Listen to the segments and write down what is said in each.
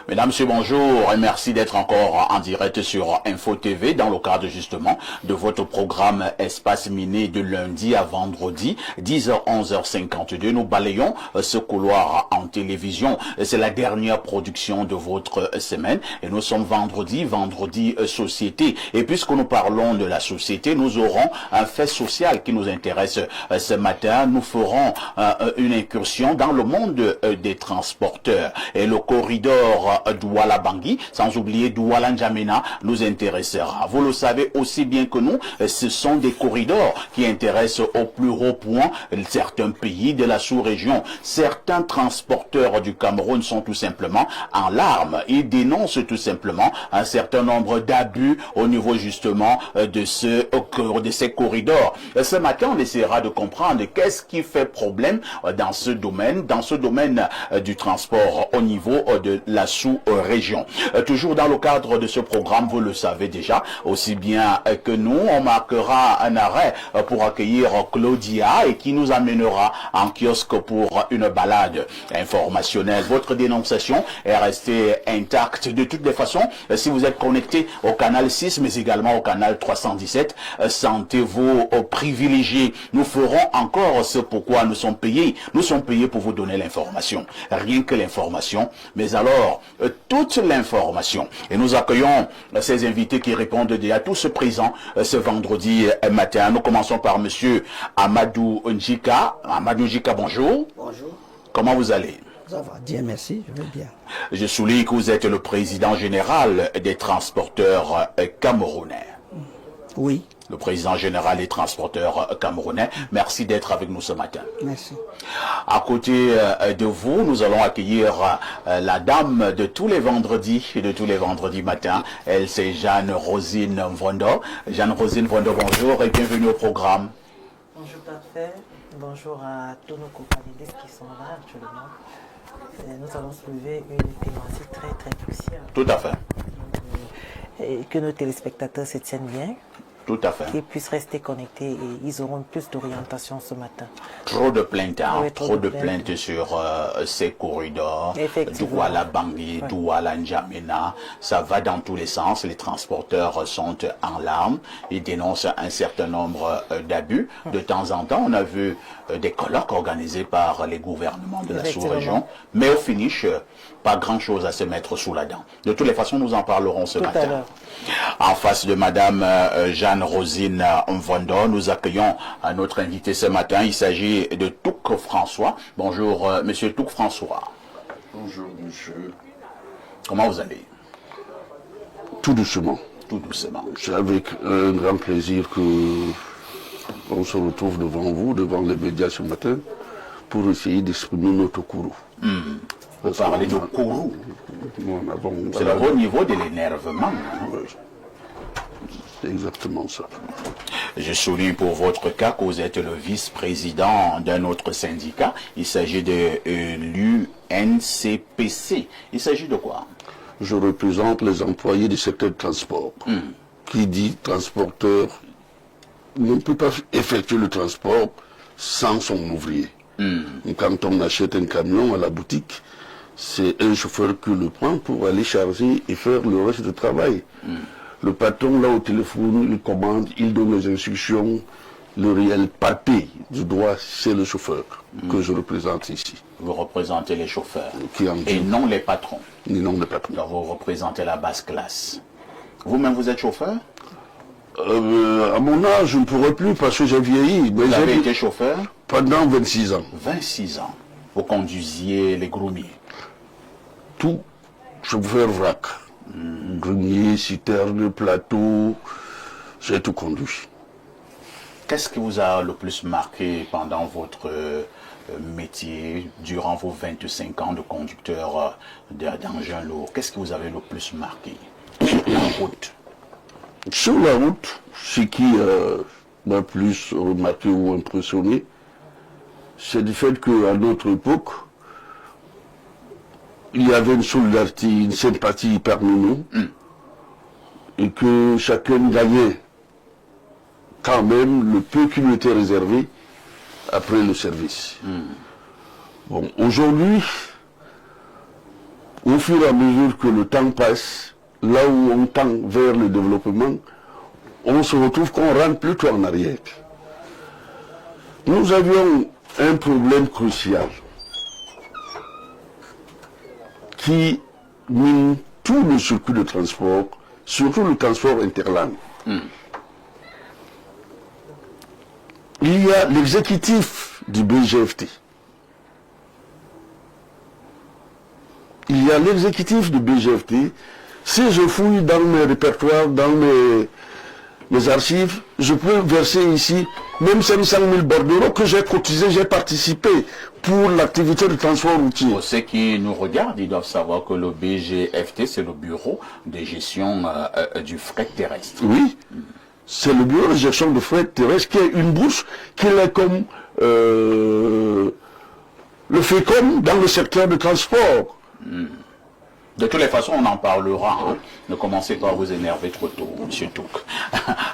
Mesdames, Messieurs, bonjour et merci d'être encore en direct sur Info TV dans le cadre justement de votre programme Espace Miné de lundi à vendredi, 10h, 11h52. Nous balayons ce couloir en télévision. C'est la dernière production de votre semaine et nous sommes vendredi société. Et puisque nous parlons de la société, nous aurons un fait social qui nous intéresse ce matin. Nous ferons une incursion dans le monde des transporteurs et le corridor Douala Bangui, sans oublier Douala N'Djamena, nous intéressera. Vous le savez aussi bien que nous, ce sont des corridors qui intéressent au plus haut point certains pays de la sous-région. Certains transporteurs du Cameroun sont tout simplement en larmes. Ils dénoncent tout simplement un certain nombre d'abus au niveau justement de ces corridors. Ce matin, on essaiera de comprendre qu'est-ce qui fait problème dans ce domaine du transport au niveau de la sous-région. Toujours dans le cadre de ce programme, vous le savez déjà, aussi bien que nous, on marquera un arrêt pour accueillir Claudia et qui nous amènera en kiosque pour une balade informationnelle. Votre dénonciation est restée intacte. De toutes les façons, si vous êtes connecté au canal 6, mais également au canal 317, sentez-vous privilégiés. Nous ferons encore ce pourquoi nous sommes payés. Nous sommes payés pour vous donner l'information. Rien que l'information, mais alors toute l'information. Et nous accueillons ces invités qui répondent déjà tous présents ce vendredi matin. Nous commençons par monsieur Amadou Njika. Amadou Njika, bonjour. Bonjour. Comment vous allez? Ça va, Dieu merci, je vais bien. Je souligne que vous êtes le président général des transporteurs camerounais. Oui. Le président général des transporteurs camerounais. Merci d'être avec nous ce matin. Merci. À côté de vous, nous allons accueillir la dame de tous les vendredis matins. Elle, c'est Jeanne-Rosine Mvondo. Jeanne-Rosine Mvondo, bonjour et bienvenue au programme. Bonjour parfait. Bonjour à tous nos co-panélistes qui sont là actuellement. Nous allons soulever une thématique très très cruciale. Tout à fait. Et que nos téléspectateurs se tiennent bien. Tout à fait. Qu'ils puissent rester connectés et ils auront plus d'orientation ce matin. Trop de plaintes, hein? Oui, trop de plaintes sur ces corridors. Douala Bangui, oui. Douala N'Djamena, ça va dans tous les sens. Les transporteurs sont en larmes. Ils dénoncent un certain nombre d'abus. De temps en temps, on a vu des colloques organisés par les gouvernements de la sous-région. Mais au finish, pas grand-chose à se mettre sous la dent. De toutes les façons, nous en parlerons ce matin. En face de madame Jeanne-Rosine Mvondo, nous accueillons notre invité ce matin. Il s'agit de Touk François. Bonjour, monsieur Touk François. Bonjour, monsieur. Comment vous allez? Tout doucement. Tout doucement. C'est avec un grand plaisir que on se retrouve devant vous, devant les médias ce matin, pour essayer d'exprimer notre courroux. Vous parlez de courroux. C'est le haut niveau de l'énervement. Oui. C'est exactement ça. Je souligne pour votre cas que vous êtes le vice-président d'un autre syndicat. Il s'agit de l'UNCPC. Il s'agit de quoi? Je représente les employés du secteur de transport. Qui dit transporteur ne peut pas effectuer le transport sans son ouvrier. Quand on achète un camion à la boutique, c'est un chauffeur qui le prend pour aller charger et faire le reste du travail. Le patron, là au téléphone, il commande, il donne les instructions. Le réel papier du droit, c'est le chauffeur que je représente ici. Vous représentez les chauffeurs et non les patrons. Et non les patrons. Donc vous représentez la basse classe. Vous-même, vous êtes chauffeur? À mon âge, je ne pourrais plus parce que j'ai vieilli. Vous avez été chauffeur? Pendant 26 ans. 26 ans. Vous conduisiez les groumiers? Tout, chauffeur vrac. Grenier, citerne, plateau, j'ai tout conduit. Qu'est-ce qui vous a le plus marqué pendant votre métier, durant vos 25 ans de conducteur d'engin lourd? Qu'est-ce qui vous avait le plus marqué sur la route? Sur la route, ce qui m'a plus remarqué ou impressionné, c'est du fait qu'à notre époque, il y avait une solidarité, une sympathie parmi nous, et que chacun gagnait quand même le peu qui lui était réservé après le service. Bon, aujourd'hui, au fur et à mesure que le temps passe, là où on tend vers le développement, on se retrouve qu'on rentre plutôt en arrière. Nous avions un problème crucial qui mine tout le circuit de transport, surtout le transport interland. Il y a l'exécutif du BGFT. Il y a l'exécutif du BGFT. Si je fouille dans mes répertoires, dans mes archives, je peux verser ici même 500 000 bordereaux que j'ai cotisé, j'ai participé pour l'activité de transport routier. Pour ceux qui nous regardent, ils doivent savoir que le BGFT, c'est le bureau de gestion du fret terrestre. Oui, c'est le bureau de gestion de fret terrestre qui est une bourse qui est comme le FECOM dans le secteur du transport. De toutes les façons, on en parlera. Hein. Ne commencez pas à vous énerver trop tôt, M. Touk.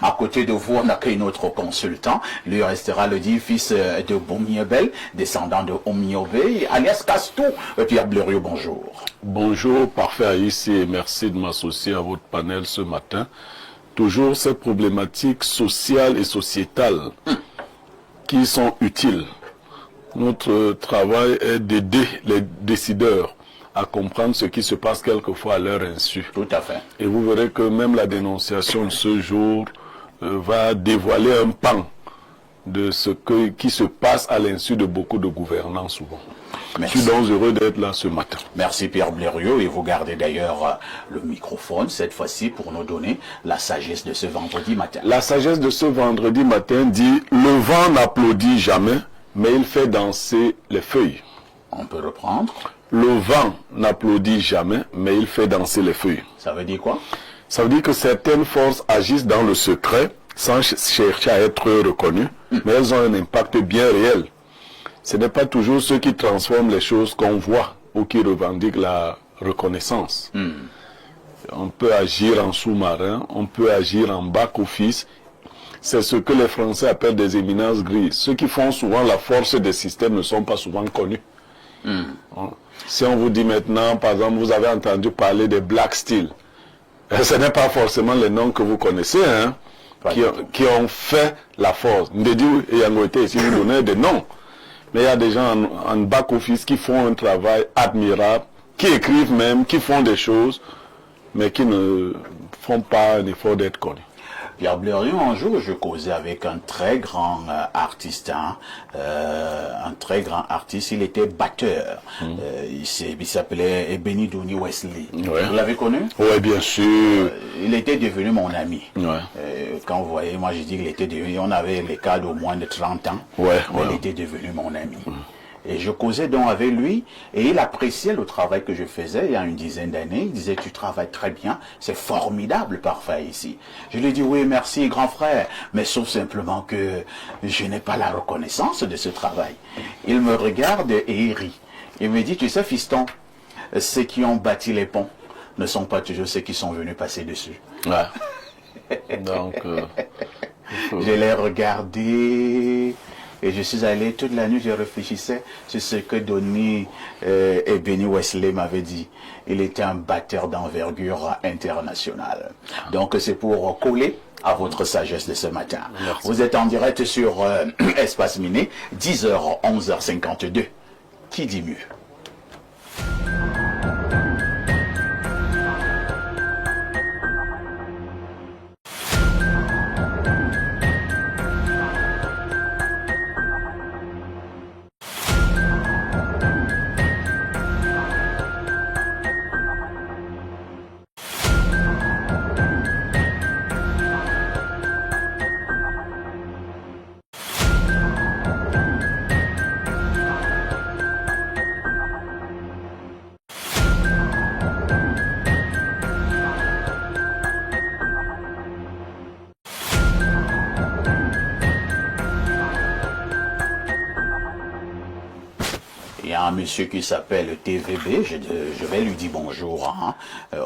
À côté de vous, on accueille notre consultant. Lui restera le dit fils de Bomiebel, descendant de Omiobé, alias Castou. Pierre Blériot, bonjour. Bonjour, parfait Aïs, et merci de m'associer à votre panel ce matin. Toujours ces problématiques sociales et sociétales qui sont utiles. Notre travail est d'aider les décideurs à comprendre ce qui se passe quelquefois à leur insu. Tout à fait. Et vous verrez que même la dénonciation de ce jour va dévoiler un pan de ce qui se passe à l'insu de beaucoup de gouvernants souvent. Merci. Je suis donc heureux d'être là ce matin. Merci Pierre Blériot, et vous gardez d'ailleurs le microphone cette fois-ci pour nous donner la sagesse de ce vendredi matin. La sagesse de ce vendredi matin dit « Le vent n'applaudit jamais, mais il fait danser les feuilles. » On peut reprendre. Le vent n'applaudit jamais, mais il fait danser les feuilles. Ça veut dire quoi? Ça veut dire que certaines forces agissent dans le secret, sans chercher à être reconnues, mais elles ont un impact bien réel. Ce n'est pas toujours ceux qui transforment les choses qu'on voit ou qui revendiquent la reconnaissance. On peut agir en sous-marin, on peut agir en back-office. C'est ce que les Français appellent des éminences grises. Ceux qui font souvent la force des systèmes ne sont pas souvent connus. Si on vous dit maintenant, par exemple, vous avez entendu parler des Black Steel, ce n'est pas forcément les noms que vous connaissez, hein, qui ont fait la force. Ndedi et Yangote, si vous donnez des noms. Mais il y a des gens en back-office qui font un travail admirable, qui écrivent même, qui font des choses, mais qui ne font pas un effort d'être connus. Pierre Blériot, un jour, je causais avec un très grand artiste, un très grand artiste, il était batteur. Il s'appelait Benny Dooney Wesley. Ouais. Vous l'avez connu? Oui, bien sûr. Il était devenu mon ami. Ouais. Quand vous voyez, moi je dis qu'il était devenu, on avait les cas d'au moins de 30 ans, Ouais, mais ouais. il était devenu mon ami. Et je causais donc avec lui, et il appréciait le travail que je faisais il y a une dizaine d'années. Il disait, tu travailles très bien, c'est formidable, parfait ici. Je lui dis, oui, merci, grand frère, mais sauf simplement que je n'ai pas la reconnaissance de ce travail. Il me regarde et il rit. Il me dit, tu sais, fiston, ceux qui ont bâti les ponts ne sont pas toujours ceux qui sont venus passer dessus. Ouais. Donc, Je l'ai regardé et je suis allé toute la nuit, je réfléchissais sur ce que Donny et Benny Wesley m'avaient dit. Il était un batteur d'envergure internationale. Donc c'est pour coller à votre sagesse de ce matin. Merci. Vous êtes en direct sur Espace Miné, 10h, 11h52. Qui dit mieux? Il y a un monsieur qui s'appelle TVB, je vais lui dire bonjour. Hein.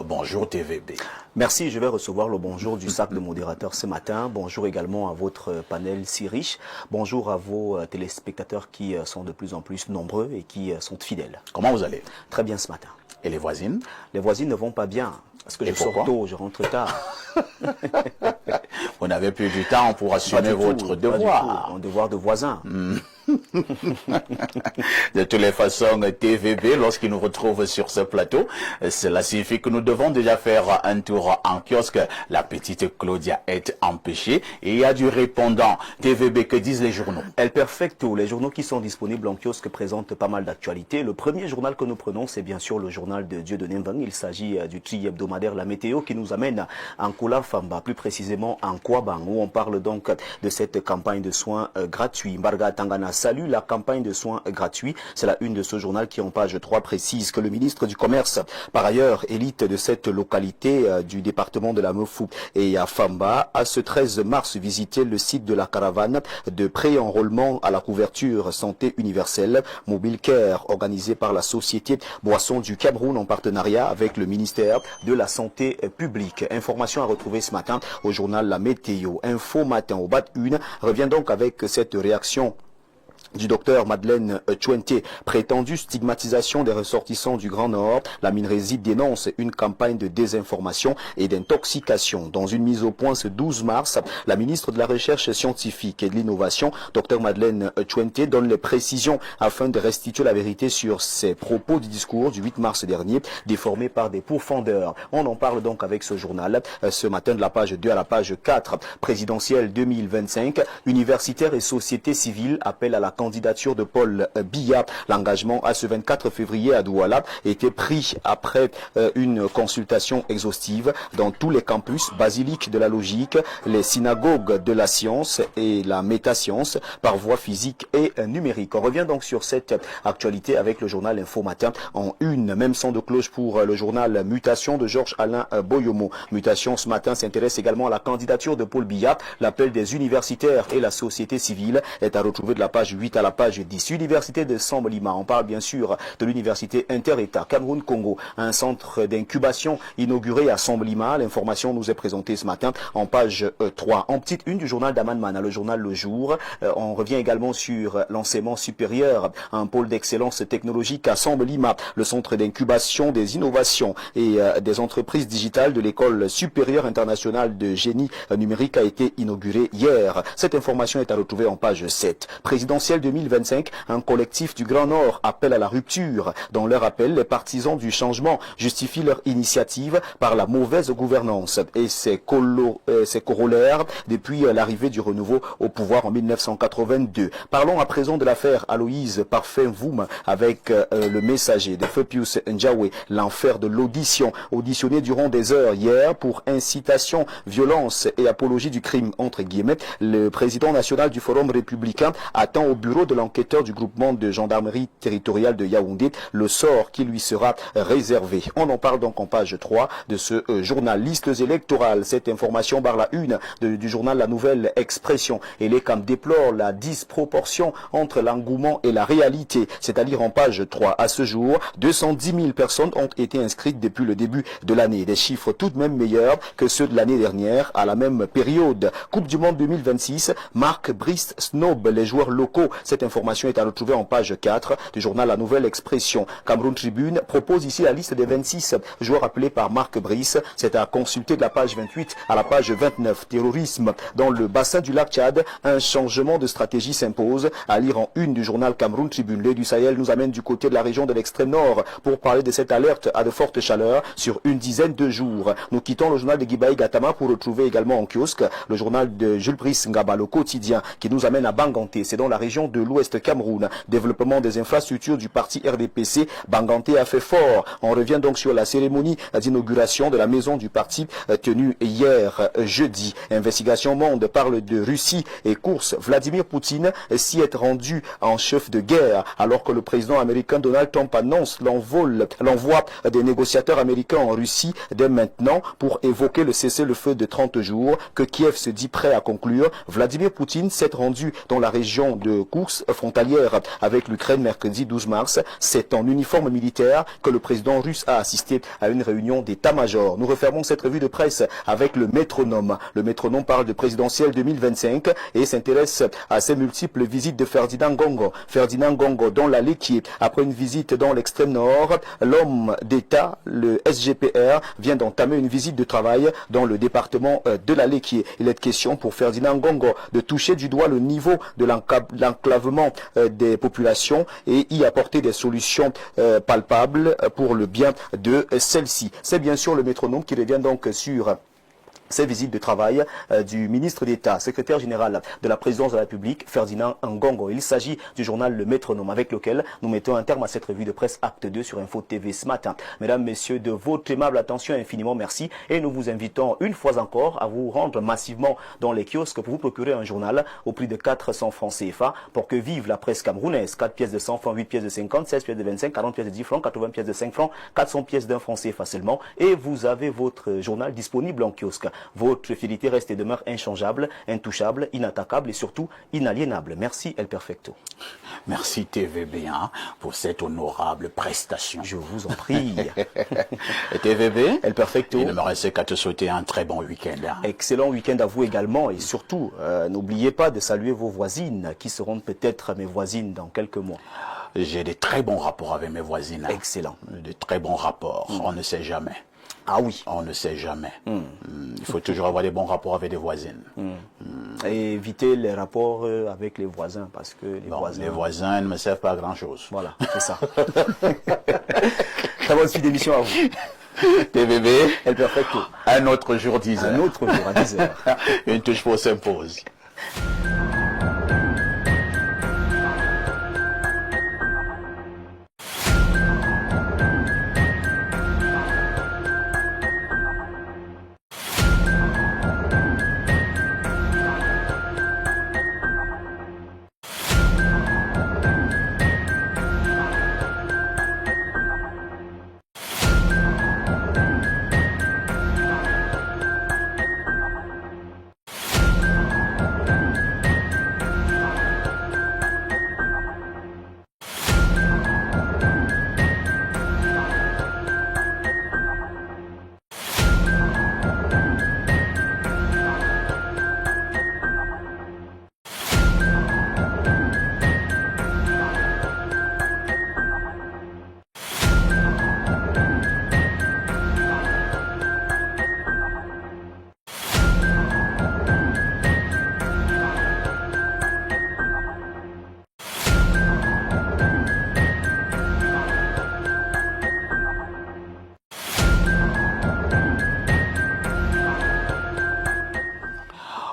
Bonjour TVB. Merci, je vais recevoir le bonjour du sac de modérateur ce matin. Bonjour également à votre panel si riche. Bonjour à vos téléspectateurs qui sont de plus en plus nombreux et qui sont fidèles. Comment vous allez? Très bien ce matin. Et les voisines? Les voisines ne vont pas bien. Parce que Et je sors pourquoi? tôt, je rentre tard. Vous n'avez plus du temps pour assumer votre devoir. Mon devoir de voisin. De toutes les façons, TVB, lorsqu'il nous retrouve sur ce plateau, cela signifie que nous devons déjà faire un tour en kiosque. La petite Claudia est empêchée et il y a du répondant. TVB, que disent les journaux? El Perfecto, les journaux qui sont disponibles en kiosque présentent pas mal d'actualités. Le premier journal que nous prenons, c'est bien sûr le journal de Dieudonné Mvang. Il s'agit du tri-hebdomadaire La Météo qui nous amène en Kola Famba, plus précisément en Kouabang, où on parle donc de cette campagne de soins gratuits. Mbarga Tangana salue la campagne de soins gratuits. C'est la une de ce journal qui en page 3 précise que le ministre du Commerce, par ailleurs élite de cette localité du département de la Mefou et à Famba, a ce 13 mars visité le site de la caravane de pré-enrôlement à la couverture santé universelle Mobile Care organisée par la société Boisson du Cameroun en partenariat avec le ministère de la Santé publique. Information à retrouver ce matin au journal La Météo. Info matin au BAT 1 revient donc avec cette réaction du docteur Madeleine Chouenté, prétendue stigmatisation des ressortissants du Grand Nord. La Minerésie dénonce une campagne de désinformation et d'intoxication. Dans une mise au point ce 12 mars, la ministre de la Recherche scientifique et de l'Innovation, docteur Madeleine Chouenté, donne les précisions afin de restituer la vérité sur ses propos du discours du 8 mars dernier, déformés par des pourfendeurs. On en parle donc avec ce journal ce matin de la page 2 à la page 4. Présidentielle 2025, universitaires et société civile appellent à la candidature de Paul Biya. L'engagement à ce 24 février à Douala était pris après une consultation exhaustive dans tous les campus, basiliques de la logique, les synagogues de la science et la métascience par voie physique et numérique. On revient donc sur cette actualité avec le journal Info Matin en une. Même son de cloche pour le journal Mutation de Georges-Alain Boyomo. Mutation ce matin s'intéresse également à la candidature de Paul Biya. L'appel des universitaires et la société civile est à retrouver de la page 8 à la page 10. Université de Sambolima. On parle bien sûr de l'université Inter-État Cameroun-Congo. Un centre d'incubation inauguré à Sambolima. L'information nous est présentée ce matin en page 3. En petite une du journal d'Amanmana, le journal Le Jour. On revient également sur l'enseignement supérieur. Un pôle d'excellence technologique à Sambolima. Le centre d'incubation des innovations et des entreprises digitales de l'école supérieure internationale de génie numérique a été inauguré hier. Cette information est à retrouver en page 7. Présidentielle 2025, un collectif du Grand Nord appelle à la rupture. Dans leur appel, les partisans du changement justifient leur initiative par la mauvaise gouvernance et ses corollaires depuis l'arrivée du renouveau au pouvoir en 1982. Parlons à présent de l'affaire Aloïse Parfait-Voum avec le messager de Feu Pius Njawe, l'enfer de l'audition, auditionné durant des heures hier pour incitation, violence et apologie du crime, entre guillemets. Le président national du Forum républicain attend au bureau de l'enquêteur du groupement de gendarmerie territoriale de Yaoundé le sort qui lui sera réservé. On en parle donc en page 3 de ce journal. Listes électorales, cette information barre la une du journal La Nouvelle Expression. Et les camps déplorent la disproportion entre l'engouement et la réalité, c'est-à-dire en page 3. À ce jour, 210 000 personnes ont été inscrites depuis le début de l'année. Des chiffres tout de même meilleurs que ceux de l'année dernière à la même période. Coupe du Monde 2026, Marc Brice snob les joueurs locaux. Cette information est à retrouver en page 4 du journal La Nouvelle Expression. Cameroun Tribune propose ici la liste des 26 joueurs appelés par Marc Brice. C'est à consulter de la page 28 à la page 29. Terrorisme dans le bassin du lac Tchad. Un changement de stratégie s'impose. À lire en une du journal Cameroun Tribune. L'œil du Sahel nous amène du côté de la région de l'extrême nord pour parler de cette alerte à de fortes chaleurs sur une dizaine de jours. Nous quittons le journal de Guibaï Gatama pour retrouver également en kiosque le journal de Jules Brice Ngaba, le quotidien, qui nous amène à Banganté. C'est dans la région de l'Ouest Cameroun. Développement des infrastructures du parti RDPC. Banganté a fait fort. On revient donc sur la cérémonie d'inauguration de la maison du parti tenue hier jeudi. Investigation Monde parle de Russie et course. Vladimir Poutine s'y est rendu en chef de guerre alors que le président américain Donald Trump annonce l'envoi des négociateurs américains en Russie dès maintenant pour évoquer le cessez-le-feu de 30 jours que Kiev se dit prêt à conclure. Vladimir Poutine s'est rendu dans la région de course frontalière avec l'Ukraine mercredi 12 mars. C'est en uniforme militaire que le président russe a assisté à une réunion d'état-major. Nous refermons cette revue de presse avec le métronome. Le métronome parle de présidentielle 2025 et s'intéresse à ces multiples visites de Ferdinand Ngongo. Ferdinand Ngongo dans la Léquier. Après une visite dans l'extrême nord, l'homme d'État, le SGPR, vient d'entamer une visite de travail dans le département de la Léquier. Il est question pour Ferdinand Ngongo de toucher du doigt le niveau de l'enclavement des populations et y apporter des solutions palpables pour le bien de celle-ci. C'est bien sûr le métronome qui revient donc sur ces visites de travail du ministre d'État, secrétaire général de la présidence de la République, Ferdinand Ngongo. Il s'agit du journal Le Métronome avec lequel nous mettons un terme à cette revue de presse Acte 2 sur Info TV ce matin. Mesdames, Messieurs, de votre aimable attention, infiniment merci et nous vous invitons une fois encore à vous rendre massivement dans les kiosques pour vous procurer un journal au prix de 400 francs CFA pour que vive la presse camerounaise. 4 pièces de 100 francs, 8 pièces de 50, 16 pièces de 25, 40 pièces de 10 francs, 80 pièces de 5 francs, 400 pièces d'un franc CFA seulement et vous avez votre journal disponible en kiosque. Votre fidélité reste et demeure inchangeable, intouchable, inattaquable et surtout inaliénable. Merci El Perfecto. Merci TVB1 pour cette honorable prestation. Je vous en prie. Et TVB, El Perfecto. Il ne me reste qu'à te souhaiter un très bon week-end. Excellent week-end à vous également et surtout, n'oubliez pas de saluer vos voisines qui seront peut-être mes voisines dans quelques mois. J'ai des très bons rapports avec mes voisines. Excellent. De très bons rapports, on ne sait jamais. Ah oui. On ne sait jamais. Il faut toujours avoir des bons rapports avec des voisines. Et éviter les rapports avec les voisins parce que les voisins ne me servent pas à grand-chose. Voilà, c'est ça. Très bonne suite d'émission à vous. TVB, El Perfecto. Un autre jour 10h. Un autre jour à 10h. Une touche pour s'impose.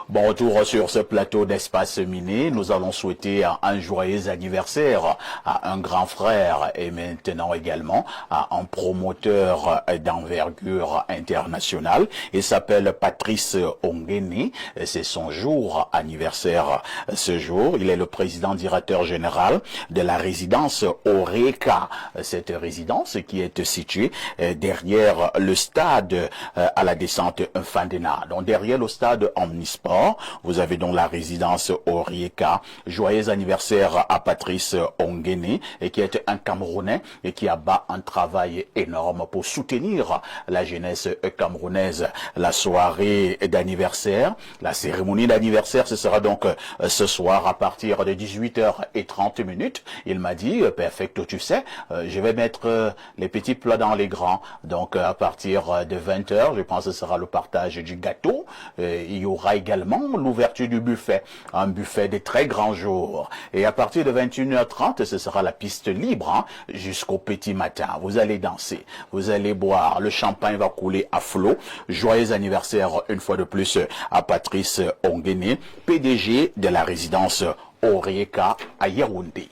Bon retour sur ce plateau d'Espace Miné. Nous allons souhaiter un joyeux anniversaire à un grand frère et maintenant également à un promoteur d'envergure internationale. Il s'appelle Patrice Ongene. C'est son jour anniversaire ce jour. Il est le président directeur général de la résidence Oreka. Cette résidence qui est située derrière le stade à la descente Fandena. Donc derrière le stade Omnisport. Vous avez donc la résidence Orieka. Joyeux anniversaire à Patrice Ongene, qui est un Camerounais et qui abat un travail énorme pour soutenir la jeunesse camerounaise. La soirée d'anniversaire, la cérémonie d'anniversaire, ce sera donc ce soir à partir de 18h30. Il m'a dit, perfecto, tu sais, je vais mettre les petits plats dans les grands. Donc à partir de 20h, je pense que ce sera le partage du gâteau. Il y aura également l'ouverture du buffet, un buffet de très grands jours. Et à partir de 21h30, ce sera la piste libre jusqu'au petit matin. Vous allez danser, vous allez boire, le champagne va couler à flot. Joyeux anniversaire une fois de plus à Patrice Ongene, PDG de la résidence Orieka à Yaoundé.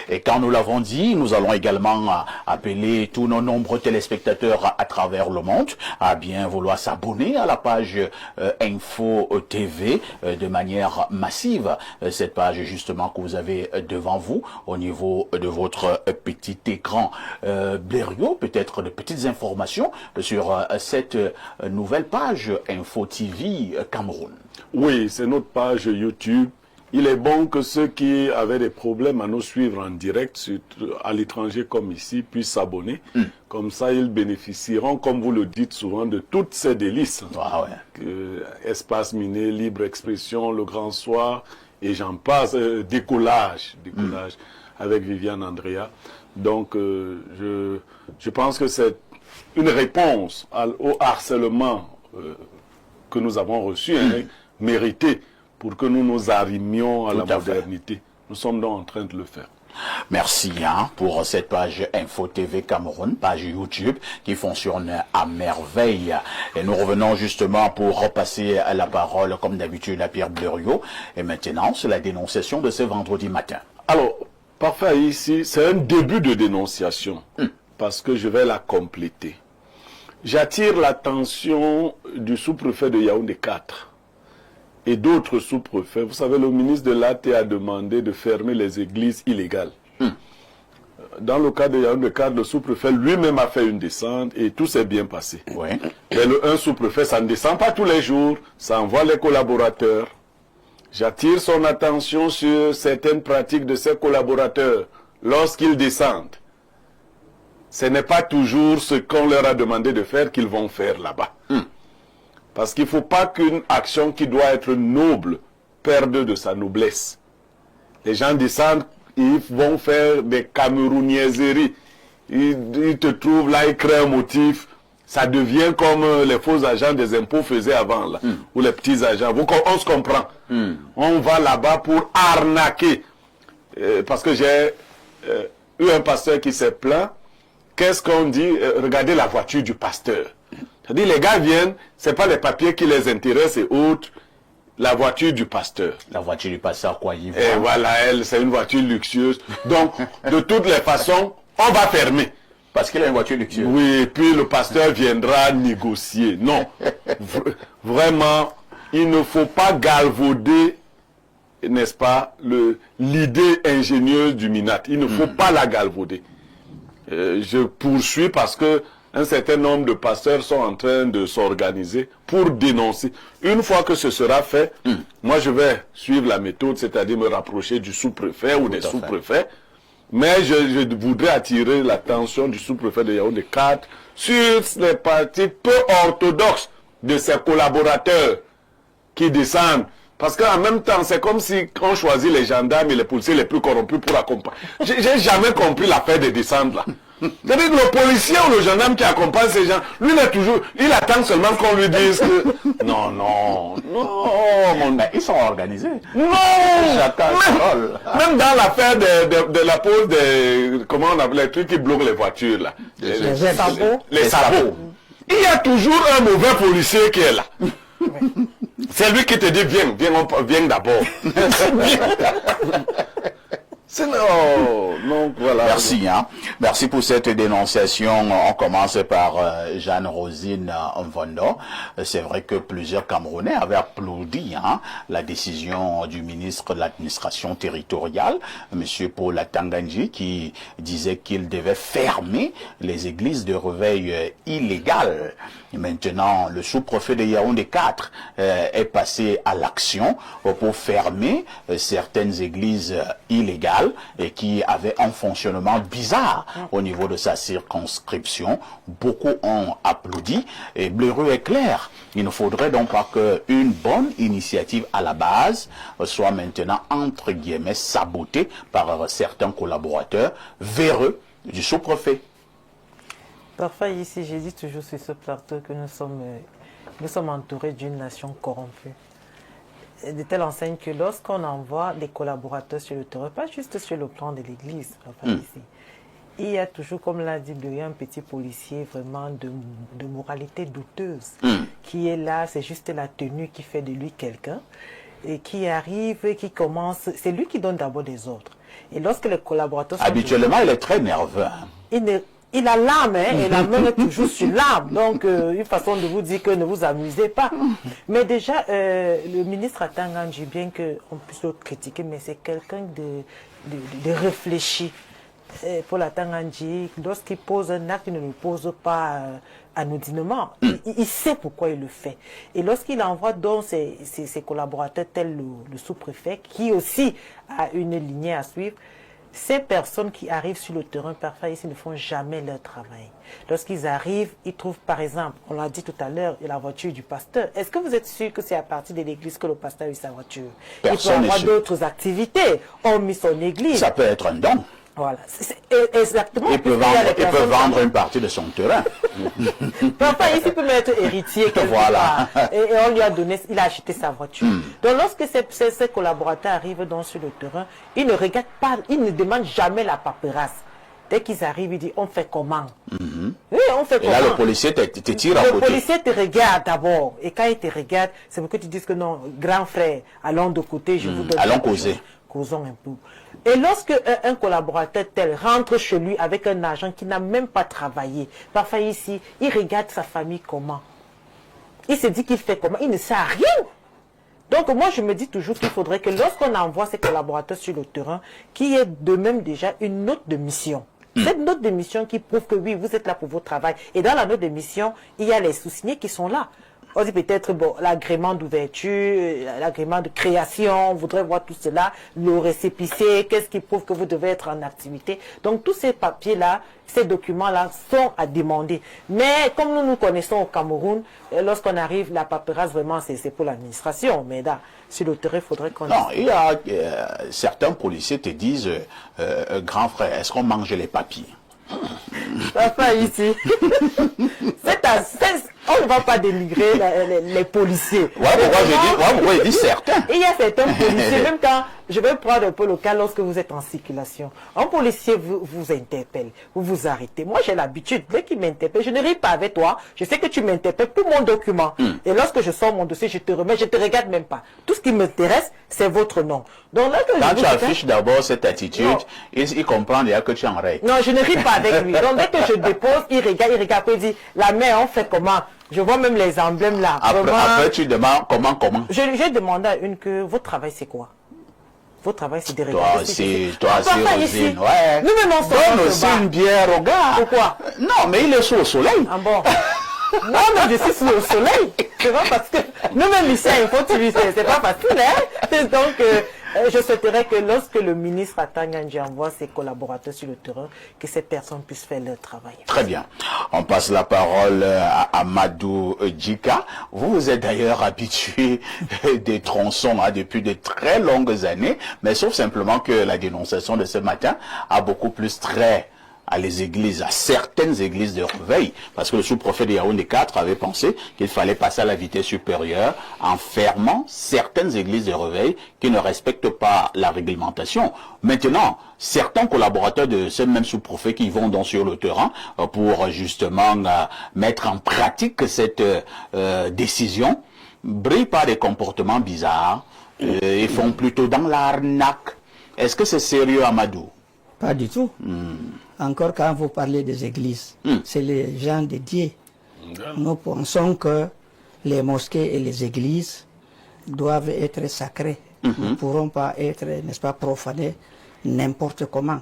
Et quand nous l'avons dit, nous allons également appeler tous nos nombreux téléspectateurs à travers le monde à bien vouloir s'abonner à la page Info TV de manière massive. Cette page justement que vous avez devant vous au niveau de votre petit écran Blériot, peut-être de petites informations sur cette nouvelle page Info TV Cameroun. Oui, c'est notre page YouTube il est bon que ceux qui avaient des problèmes à nous suivre en direct, à l'étranger comme ici, puissent s'abonner. Comme ça, ils bénéficieront, comme vous le dites souvent, de toutes ces délices. Ah ouais. Espace miné, libre expression, le grand soir, et j'en passe, décollage avec Viviane Andrea. Donc, je pense que c'est une réponse au harcèlement que nous avons reçu, mérité, pour que nous nous arrimions à la modernité. Nous sommes donc en train de le faire. Merci pour cette page Info TV Cameroun, page YouTube qui fonctionne à merveille. Et nous revenons justement pour repasser la parole, comme d'habitude, à Pierre Blériot. Et maintenant, c'est la dénonciation de ce vendredi matin. Alors, parfait, ici, c'est un début de dénonciation, parce que je vais la compléter. J'attire l'attention du sous-préfet de Yaoundé 4 et d'autres sous-préfets. Vous savez, le ministre de l'AT a demandé de fermer les églises illégales. Dans le cas de Yaoundé 4, le sous-préfet lui-même a fait une descente et tout s'est bien passé. Oui. Mais un sous-préfet, ça ne descend pas tous les jours, ça envoie les collaborateurs. J'attire son attention sur certaines pratiques de ses collaborateurs lorsqu'ils descendent. Ce n'est pas toujours ce qu'on leur a demandé de faire qu'ils vont faire là-bas. Parce qu'il ne faut pas qu'une action qui doit être noble perde de sa noblesse. Les gens descendent, ils vont faire des camerouniaiseries. Ils te trouvent là, ils créent un motif. Ça devient comme les faux agents des impôts faisaient avant, là, ou les petits agents. On se comprend. On va là-bas pour arnaquer. Parce que j'ai eu un pasteur qui s'est plaint. Qu'est-ce qu'on dit? Regardez la voiture du pasteur. C'est-à-dire, les gars viennent, c'est pas les papiers qui les intéressent et autres, la voiture du pasteur. La voiture du pasteur, quoi, il Et voilà, c'est une voiture luxueuse. Donc, de toutes les façons, on va fermer. Parce qu'il a une voiture luxueuse. Oui, et puis le pasteur viendra négocier. Non, vraiment, il ne faut pas galvauder, n'est-ce pas, l'idée ingénieuse du MINAT. Il ne faut pas la galvauder. Je poursuis parce que un certain nombre de pasteurs sont en train de s'organiser pour dénoncer. Une fois que ce sera fait, moi je vais suivre la méthode, c'est-à-dire me rapprocher du sous-préfet ou des sous-préfets. Mais je voudrais attirer l'attention du sous-préfet de Yaoundé 4 sur les pratiques peu orthodoxes de ses collaborateurs qui descendent. Parce qu'en même temps, c'est comme si on choisit les gendarmes et les policiers les plus corrompus pour accompagner. J'ai jamais compris l'affaire des descentes là. C'est-à-dire que le policier ou le gendarme qui accompagne ces gens, lui il attend seulement qu'on lui dise que... Non, ils sont organisés. Non. Même dans l'affaire de la pose des... Comment on appelle les trucs qui bloquent les voitures là. Les sabots. Il y a toujours un mauvais policier qui est là. C'est lui qui te dit viens d'abord. Non, voilà. Merci, Merci pour cette dénonciation. On commence par Jeanne-Rosine Mvondo. C'est vrai que plusieurs Camerounais avaient applaudi la décision du ministre de l'administration territoriale, M. Paul Atanganji, qui disait qu'il devait fermer les églises de réveil illégales. Maintenant, le sous-préfet de Yaoundé 4 est passé à l'action pour fermer certaines églises illégales et qui avaient un fonctionnement bizarre au niveau de sa circonscription. Beaucoup ont applaudi et Blériot est clair. Il ne faudrait donc pas qu'une bonne initiative à la base soit maintenant, entre guillemets, sabotée par certains collaborateurs véreux du sous-préfet. Parfois ici, j'ai dit toujours sur ce plateau que nous sommes entourés d'une nation corrompue. De telle enseigne que lorsqu'on envoie des collaborateurs sur le terrain, pas juste sur le plan de l'Église, ici, il y a toujours, comme l'a dit Blériot, un petit policier vraiment de moralité douteuse qui est là, c'est juste la tenue qui fait de lui quelqu'un et qui arrive et qui commence, c'est lui qui donne d'abord des ordres. Et lorsque les collaborateurs sont habituellement, il est très nerveux. Il a l'âme, et la main est toujours sur l'âme. Donc, une façon de vous dire que ne vous amusez pas. Mais déjà, le ministre Atanganji, bien qu'on puisse le critiquer, mais c'est quelqu'un de réfléchi. Paul Atangandji, lorsqu'il pose un acte, il ne le pose pas anodinement. Il sait pourquoi il le fait. Et lorsqu'il envoie donc ses collaborateurs, tels le sous-préfet, qui aussi a une lignée à suivre, ces personnes qui arrivent sur le terrain, parfois ici, ne font jamais leur travail. Lorsqu'ils arrivent, ils trouvent par exemple, on l'a dit tout à l'heure, la voiture du pasteur. Est-ce que vous êtes sûr que c'est à partir de l'église que le pasteur a eu sa voiture? Personne il peut avoir n'est sûr. d'autres activités, hormis son église. Ça peut être un don. Voilà, exactement. Il peut vendre une partie de son terrain. Parfois, ici peut même être héritier quelque Voilà. part. Et on lui a donné, il a acheté sa voiture. Donc, lorsque ces collaborateurs arrivent donc sur le terrain, ils ne regardent pas, ils ne demandent jamais la paperasse. Dès qu'ils arrivent, ils disent, on fait comment? Oui, on fait Et comment? là, le policier te tire à Le côté. policier te regarde d'abord. Et quand il te regarde, c'est pour que tu dises que non, grand frère, allons de côté, je vous donne. Allons quelque causer. chose. Causons un peu. Et lorsque un collaborateur tel rentre chez lui avec un agent qui n'a même pas travaillé, parfois ici, il regarde sa famille comment? Il se dit qu'il fait comment? Il ne sait rien. Donc moi je me dis toujours qu'il faudrait que lorsqu'on envoie ces collaborateurs sur le terrain, qu'il y ait de même déjà une note de mission. Cette note de mission qui prouve que oui, vous êtes là pour votre travail. Et dans la note de mission, il y a les sous-signés qui sont là. On dit peut-être bon, l'agrément d'ouverture, l'agrément de création, on voudrait voir tout cela, le récépissé, qu'est-ce qui prouve que vous devez être en activité. Donc tous ces papiers-là, ces documents-là sont à demander. Mais comme nous nous connaissons au Cameroun, lorsqu'on arrive, la paperasse vraiment c'est pour l'administration. Mais là, sur le terrain, il faudrait qu'on... Non, il y a certains policiers te disent, grand frère, est-ce qu'on mange les papiers? Pas ici. On ne va pas dénigrer les policiers. Pourquoi je dis certains? Il y a certains policiers, même quand je vais prendre un peu le cas lorsque vous êtes en circulation. Un policier vous interpelle, vous vous arrêtez. Moi, j'ai l'habitude, dès qu'il m'interpelle, je ne ris pas avec toi. Je sais que tu m'interpelles pour mon document. Et lorsque je sors mon dossier, je te remets, je ne te regarde même pas. Tout ce qui m'intéresse, c'est votre nom. Donc, là, Quand tu affiches d'abord cette attitude, il comprend déjà que tu es en règle. Non, je ne ris pas avec lui. Donc, dès que je dépose, il regarde, il dit, la main, on fait comment? Je vois même les emblèmes là. Après, tu demandes comment? J'ai demandé à une que votre travail c'est quoi? Votre travail c'est de regarder. Toi, c'est Rosine. Ouais. Nous-mêmes on donne aussi une bière au gars. Pourquoi? Non, mais il est sous le soleil. Ah bon? Non, mais je suis sous le soleil. C'est pas parce que nous-mêmes ici à Info TV, c'est pas facile, hein? Donc, je souhaiterais que lorsque le ministre Atangandji envoie ses collaborateurs sur le terrain, que ces personnes puissent faire leur travail. Très bien. On passe la parole à Amadou Djika. Vous êtes d'ailleurs habitué des tronçons depuis de très longues années, mais sauf simplement que la dénonciation de ce matin a beaucoup plus trait à les églises, à certaines églises de réveil, parce que le sous-préfet de Yaoundé 4 avait pensé qu'il fallait passer à la vitesse supérieure en fermant certaines églises de réveil qui ne respectent pas la réglementation. Maintenant, certains collaborateurs de ce même sous-préfet qui vont donc sur le terrain pour justement mettre en pratique cette décision brillent par des comportements bizarres et font plutôt dans l'arnaque. Est-ce que c'est sérieux, Amadou? Pas du tout. Encore quand vous parlez des églises, c'est les gens dédiés. Nous pensons que les mosquées et les églises doivent être sacrées. Nous ne pourrons pas être, n'est-ce pas, profanés n'importe comment.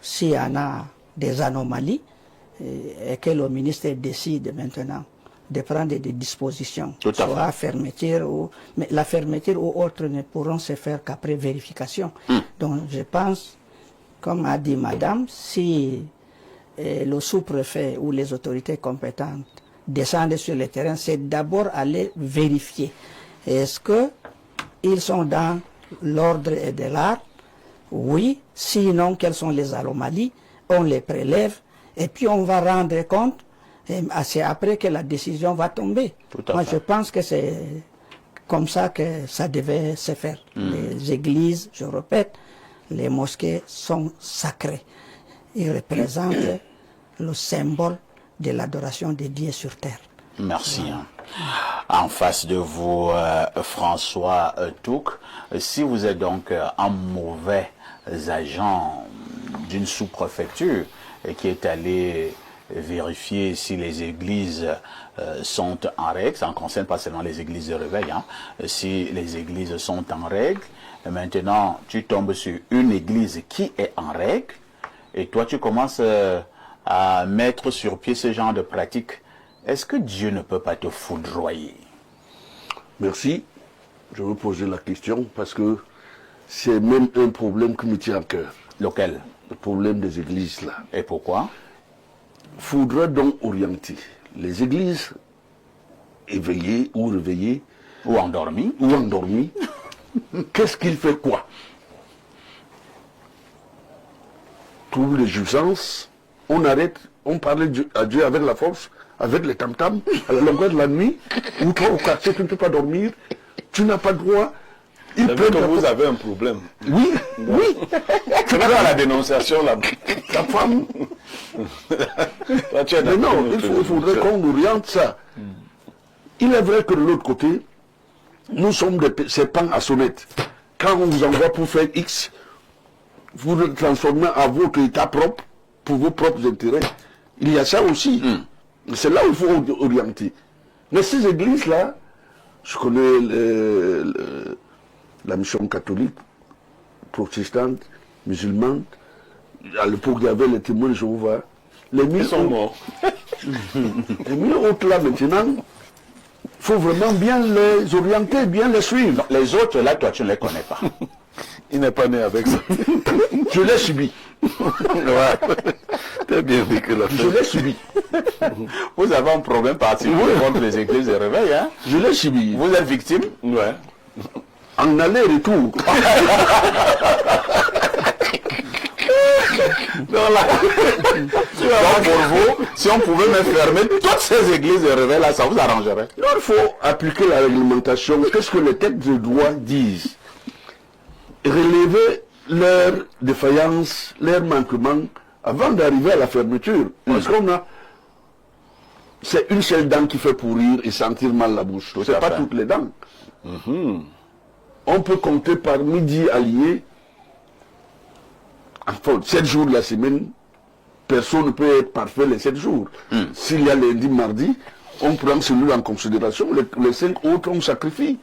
S'il y en a des anomalies et que le ministère décide maintenant de prendre des dispositions, soit fermeture ou... Mais la fermeture ou autre ne pourront se faire qu'après vérification. Donc je pense, comme a dit madame, si le sous-préfet ou les autorités compétentes descendent sur le terrain, c'est d'abord aller vérifier. Est-ce qu'ils sont dans l'ordre et de l'art? Oui. Sinon, quelles sont les anomalies? On les prélève et puis on va rendre compte. C'est après que la décision va tomber. Moi, je pense que c'est comme ça que ça devait se faire. Les églises, je répète, les mosquées sont sacrées. Ils représentent le symbole de l'adoration des dieux sur terre. Merci. En face de vous, François Touk, si vous êtes donc un mauvais agent d'une sous-préfecture qui est allé vérifier si les églises sont en règle, ça ne concerne pas seulement les églises de réveil, si les églises sont en règle, et maintenant tu tombes sur une église qui est en règle, et toi tu commences à mettre sur pied ce genre de pratique, est-ce que Dieu ne peut pas te foudroyer? Merci. Je veux poser la question parce que c'est même un problème qui me tient à cœur. Lequel? Le problème des églises là. Et pourquoi? Faudrait donc orienter les églises éveillées ou réveillées Ou endormi? ou endormies. Qu'est-ce qu'il fait quoi? Trouve les jouissances, on arrête, on parle à Dieu avec la force, avec les tam-tams, à la longueur de la nuit, ou toi au quartier, tu ne peux pas dormir, tu n'as pas droit. Vous avez un problème. Oui, oui. Tu vas à la dénonciation là. Ta femme. Toi, tu es Mais non, d'accord. il faudrait qu'on oriente ça. Il est vrai que de l'autre côté, nous sommes ces pans à sonnette. Quand on vous envoie pour faire X, vous le transformez à votre état propre, pour vos propres intérêts. Il y a ça aussi. C'est là où il faut orienter. Mais ces églises-là, je connais la mission catholique, protestante, musulmane. À l'époque, il y avait les témoins de Jéhovah. Ils sont morts. Les 1000 autres là maintenant, il faut vraiment bien les orienter, bien les suivre. Les autres là, toi tu ne les connais pas. Il n'est pas né avec ça. Je l'ai subi. Ouais. T'as bien vécu la Je l'ai subi. Vous avez un problème particulier contre les églises de réveil, hein? Je l'ai subi. Vous êtes victime? Ouais. En aller-retour. Donc pour vous, si on pouvait me fermer toutes ces églises de réveil là, ça vous arrangerait? Il faut appliquer la réglementation. Qu'est-ce que les textes de droit disent? Relever leurs défaillances, leurs manquements avant d'arriver à la fermeture. Parce qu'on a... C'est une seule dent qui fait pourrir et sentir mal la bouche. Ce n'est pas toutes les dents. On peut compter parmi 10 alliés. Enfin, 7 jours de la semaine, personne ne peut être parfait les 7 jours. S'il y a lundi, mardi, on prend celui en considération, les 5 autres on sacrifie.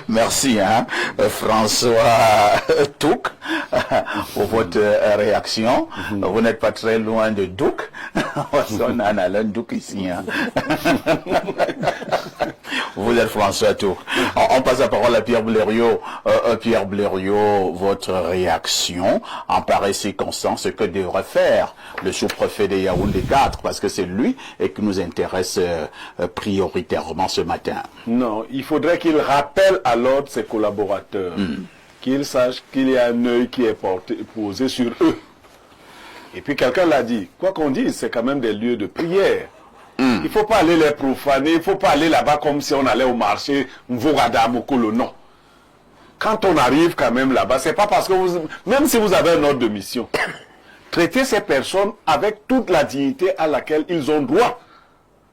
Merci, hein, François Touk, pour votre réaction. Vous n'êtes pas très loin de Douk. On a Alain Douk ici. Hein. Vous êtes François Touk. On passe la parole à Pierre Blériot. Pierre Blériot, votre réaction en pareille circonstance, ce que devrait faire le sous-préfet de Yaoundé 4, parce que c'est lui et qui nous intéresse prioritairement ce matin. Non, il faudrait qu'il rappelle à l'ordre ses collaborateurs, qu'ils sachent qu'il y a un œil qui est posé sur eux. Et puis quelqu'un l'a dit, quoi qu'on dise, c'est quand même des lieux de prière. Il ne faut pas aller les profaner, il ne faut pas aller là-bas comme si on allait au marché, Mvogadamokolo, non. Quand on arrive quand même là-bas, c'est pas parce que même si vous avez un ordre de mission, traitez ces personnes avec toute la dignité à laquelle ils ont droit,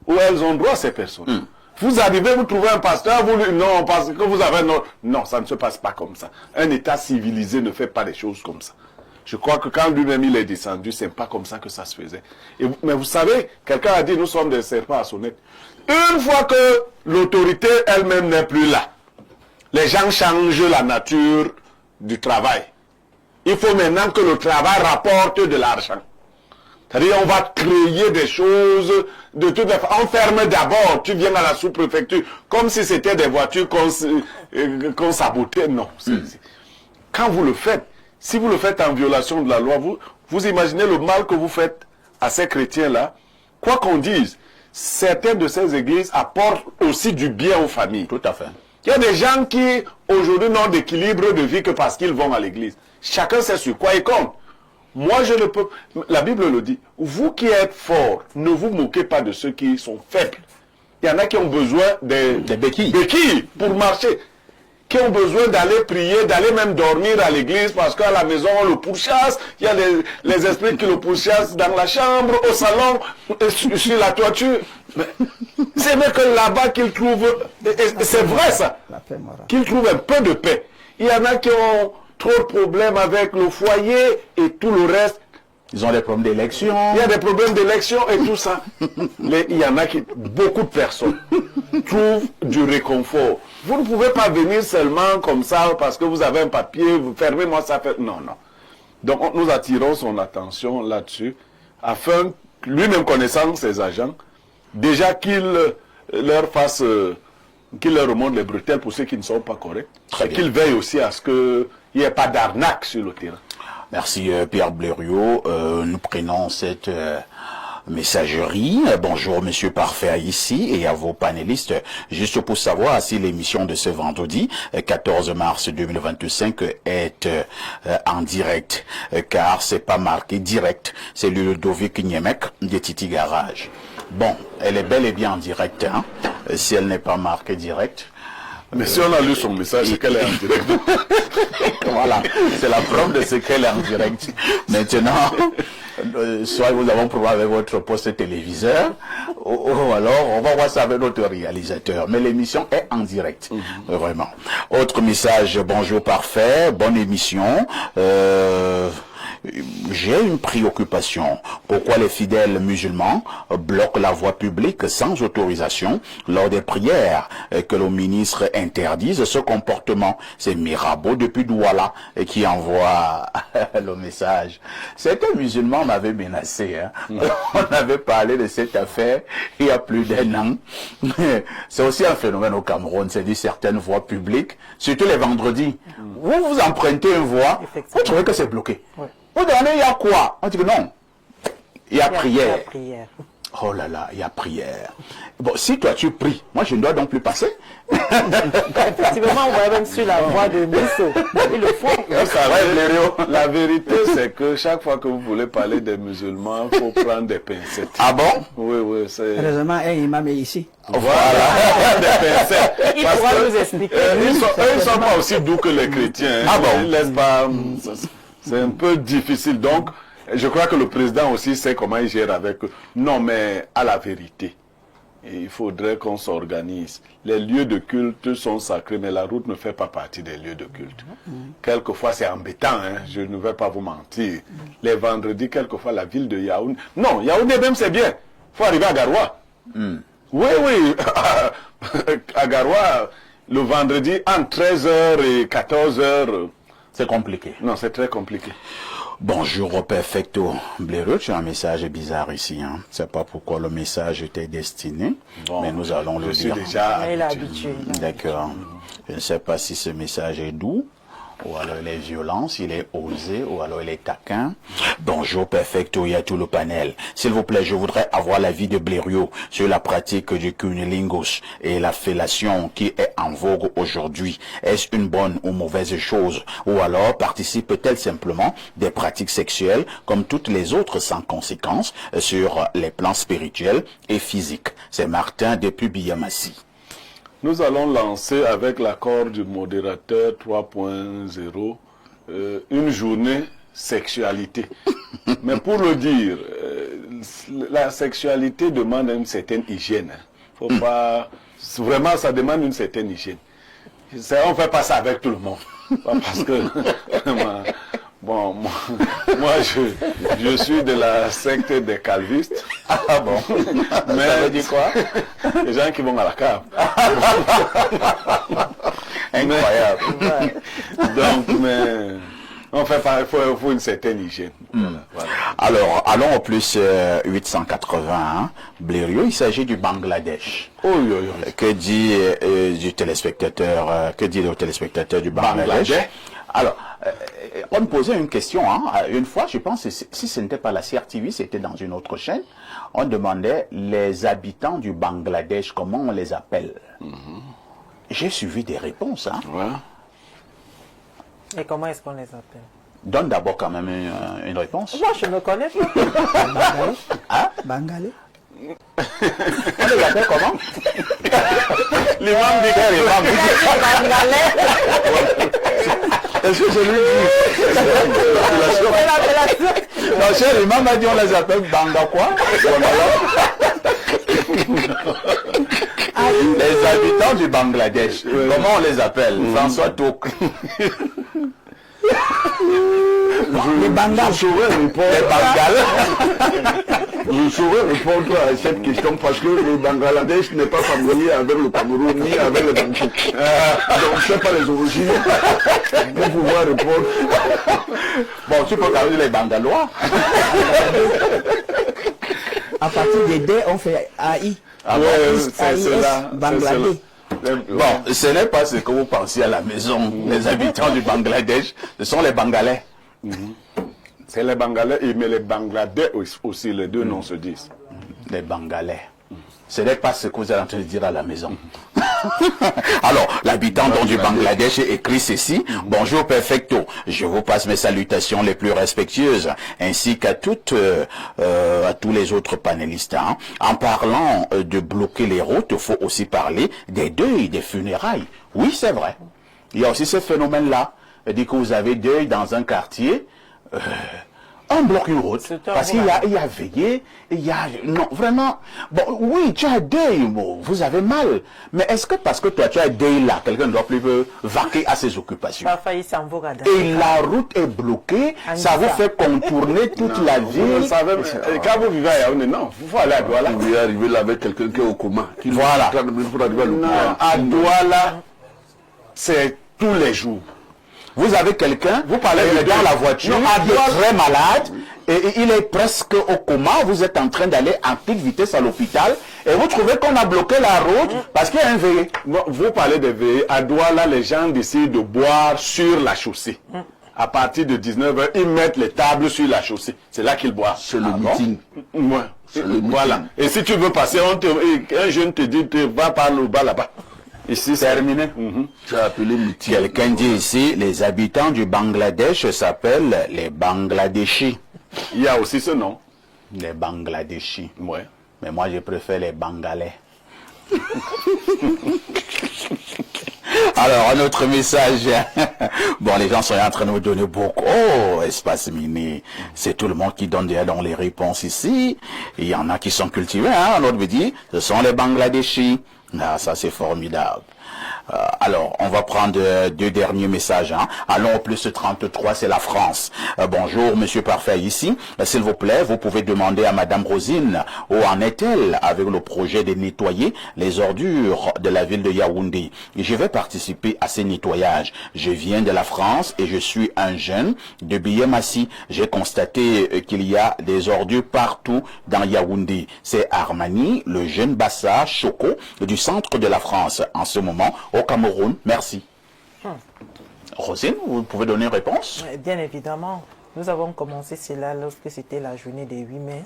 ou elles ont droit, ces personnes. Vous arrivez, vous trouvez un pasteur, non, parce que vous avez un ordre. Non, ça ne se passe pas comme ça. Un État civilisé ne fait pas des choses comme ça. Je crois que quand lui-même il est descendu, c'est pas comme ça que ça se faisait. Mais vous savez, quelqu'un a dit, nous sommes des serpents à sonnette. Une fois que l'autorité elle-même n'est plus là, les gens changent la nature du travail. Il faut maintenant que le travail rapporte de l'argent. C'est-à-dire, on va créer des choses de toutes les façons. On ferme d'abord, tu viens à la sous-préfecture, comme si c'était des voitures qu'on sabotait. Non. Quand vous le faites, si vous le faites en violation de la loi, vous imaginez le mal que vous faites à ces chrétiens-là. Quoi qu'on dise, certaines de ces églises apportent aussi du bien aux familles. Tout à fait. Il y a des gens qui, aujourd'hui, n'ont d'équilibre de vie que parce qu'ils vont à l'église. Chacun sait sur quoi il compte. Moi, je ne peux... La Bible le dit. Vous qui êtes forts, ne vous moquez pas de ceux qui sont faibles. Il y en a qui ont besoin des béquilles pour marcher. Qui ont besoin d'aller prier, d'aller même dormir à l'église parce qu'à la maison, on le pourchasse. Il y a les esprits qui le pourchassent dans la chambre, au salon, sur la toiture. C'est vrai que là-bas qu'ils trouvent... C'est vrai ça. Qu'ils trouvent un peu de paix. Il y en a qui ont trop de problèmes avec le foyer et tout le reste. Ils ont des problèmes d'élection. Il y a des problèmes d'élection et tout ça. Mais il y en a qui, beaucoup de personnes, trouvent du réconfort. Vous ne pouvez pas venir seulement comme ça parce que vous avez un papier, vous fermez-moi ça. Non, non. Donc nous attirons son attention là-dessus, afin, lui-même connaissant ses agents, déjà qu'il leur fasse, qu'il leur remonte les bretelles pour ceux qui ne sont pas corrects, et qu'il veille aussi à ce qu'il n'y ait pas d'arnaque sur le terrain. Merci Pierre Blériot. Nous prenons cette messagerie. Bonjour Monsieur Parfait ici et à vos panélistes. Juste pour savoir si l'émission de ce vendredi 14 mars 2025 est en direct, car c'est pas marqué direct. C'est le Ludovic Niemek de Titi Garage. Bon, elle est bel et bien en direct, hein, si elle n'est pas marquée direct. Mais si on a lu son message, c'est qu'elle est en direct. Voilà, c'est la preuve de ce qu'elle est en direct. Maintenant, soit vous avez un problème avec votre poste téléviseur, ou alors on va voir ça avec notre réalisateur. Mais l'émission est en direct, vraiment. Autre message, bonjour Parfait, bonne émission. J'ai une préoccupation. Pourquoi les fidèles musulmans bloquent la voie publique sans autorisation lors des prières, que le ministre interdise ce comportement? C'est Mirabeau depuis Douala qui envoie le message. Certains musulmans m'avaient menacé. Hein. On avait parlé de cette affaire il y a plus d'1 an. C'est aussi un phénomène au Cameroun. C'est dit certaines voies publiques, surtout les vendredis. Vous empruntez une voie, vous trouvez que c'est bloqué. Ouais. Vous donnez, il y a quoi? On dit que non. Il y a prière. prière. Oh là là, il y a prière. Bon, si toi tu pries, moi je ne dois donc plus passer. Effectivement, on voit même sur la voie de Nisso. Ils le font. La vérité, c'est que chaque fois que vous voulez parler des musulmans, il faut prendre des pincettes. Ah bon? Oui, c'est... Heureusement, un imam est ici. Voilà, des pincettes. Il Parce pourra que nous expliquer. Eux ne sont pas aussi doux que les chrétiens. Ah bon? Ils laissent pas... C'est un peu difficile. Donc, je crois que le président aussi sait comment il gère avec eux. Non, mais à la vérité, il faudrait qu'on s'organise. Les lieux de culte sont sacrés, mais la route ne fait pas partie des lieux de culte. Quelquefois, c'est embêtant, hein, je ne vais pas vous mentir. Les vendredis, quelquefois, la ville de Yaoundé... Non, Yaoundé même, c'est bien. Il faut arriver à Garoua. Oui. À Garoua, le vendredi, entre 13h et 14h... C'est compliqué. Non, c'est très compliqué. Bonjour Perfecto Blériot, tu as un message bizarre ici. Hein. Je ne sais pas pourquoi le message était destiné, bon, mais nous allons le suis lire. Déjà Il est habitué. D'accord. Je ne sais pas si ce message est doux, ou alors il est violent, s'il est osé, ou alors il est taquin. Bonjour Perfecto et à tout le panel. S'il vous plaît, je voudrais avoir l'avis de Blériot sur la pratique du cunnilingus et la fellation qui est en vogue aujourd'hui. Est-ce une bonne ou mauvaise chose? Ou alors participe-t-elle simplement des pratiques sexuelles comme toutes les autres sans conséquence sur les plans spirituels et physiques? C'est Martin depuis Biyamassi. Nous allons lancer avec l'accord du modérateur 3.0 une journée sexualité. Mais pour le dire, la sexualité demande une certaine hygiène. Faut pas, vraiment, ça demande une certaine hygiène. On ne fait pas ça avec tout le monde. Parce que, bon, moi je suis de la secte des calvistes. Ah bon? Mais ça veut dire quoi? Les gens qui vont à la cave. Incroyable. Donc, mais on fait pas, il faut une certaine hygiène. Voilà. Alors, allons au plus 880. Blériot, il s'agit du Bangladesh. Que dit du téléspectateur, que dit le téléspectateur du Bangladesh? Alors, on me posait une question, hein. Une fois, je pense, si ce n'était pas la CRTV, c'était dans une autre chaîne, on demandait les habitants du Bangladesh, comment on les appelle. J'ai suivi des réponses. Hein. Et comment est-ce qu'on les appelle? Donne d'abord quand même une réponse. Moi, je me connais pas. Bangalais. Hein? Bangalais. On les appelle comment? L'imam dit Est-ce que je lui dis? Non, cher imam a dit on les appelle Banga quoi? Les habitants du Bangladesh, comment on les appelle? François Touk. Les Bangales. Les Bangales. Je saurais répondre à cette question parce que le Bangladesh n'est pas familier avec le Cameroun ni avec le Bantou. Donc je ne sais pas les origines pour pouvoir répondre. Bon, tu peux quand même dire les Bangalois. À partir des D, on fait AI. Ah ouais, c'est là. Bangladesh. Bon, ce n'est pas ce que vous pensez à la maison. Les habitants du Bangladesh, ce sont les Bangalais. C'est les Bangalais, mais les Bangladais aussi, les deux noms se disent. Les Bangalais. Ce n'est pas ce que vous êtes en train de dire à la maison. Alors, l'habitant du Bangladesh écrit ceci. Bonjour perfecto. Je vous passe mes salutations les plus respectueuses, ainsi qu'à à tous les autres panélistes. Hein. En parlant de bloquer les routes, il faut aussi parler des deuils, des funérailles. Oui, c'est vrai. Il y a aussi ce phénomène-là. Dit que vous avez deuil dans un quartier. On bloque une route, parce qu'il y a veillé, il y a... Non, vraiment... Bon, oui, tu as deuil, bon, vous avez mal. Mais est-ce que parce que toi, tu as deuil là, quelqu'un ne doit plus vaquer à ses occupations? Et la route est bloquée, ça vous fait contourner toute la ville. Vous savez, quand vous vivez à Yaoundé, non, il faut aller à Douala. Vous pouvez arriver là avec quelqu'un qui est au coma. Voilà. À Douala, c'est tous les jours. Vous avez quelqu'un, vous parlez dans la voiture, il est très malade, et il est presque au coma, vous êtes en train d'aller en petite vitesse à l'hôpital, et vous trouvez qu'on a bloqué la route parce qu'il y a un veillé. Vous parlez de veillé, à Douala, les gens décident de boire sur la chaussée. À partir de 19h, ils mettent les tables sur la chaussée. C'est là qu'ils boivent. C'est le meeting. Ouais. Voilà. Et si tu veux passer, un jeune te dit, va par le bas là-bas. Ici, c'est terminé. Tu as appelé meeting. Quelqu'un dit ici, les habitants du Bangladesh s'appellent les Bangladeshis. Il y a aussi ce nom. Les Bangladeshis. Ouais. Mais moi, je préfère les Bangalais. Alors, un autre message. Bon, les gens sont en train de nous donner beaucoup. Oh, espace miné. C'est tout le monde qui donne dans les réponses ici. Il y en a qui sont cultivés, hein. L'autre me dit, ce sont les Bangladeshis. Ah, ça c'est formidable. Alors, on va prendre deux derniers messages. Hein. Allons au plus 33, c'est la France. Bonjour, monsieur Parfait, ici. S'il vous plaît, vous pouvez demander à madame Rosine où en est-elle avec le projet de nettoyer les ordures de la ville de Yaoundé. Je vais participer à ces nettoyages. Je viens de la France et je suis un jeune de Biémassi. J'ai constaté qu'il y a des ordures partout dans Yaoundé. C'est Armani, le jeune Bassa Choco du centre de la France en ce moment au Cameroun. Merci. Rosine, vous pouvez donner une réponse? Bien évidemment. Nous avons commencé cela lorsque c'était la journée des 8 mai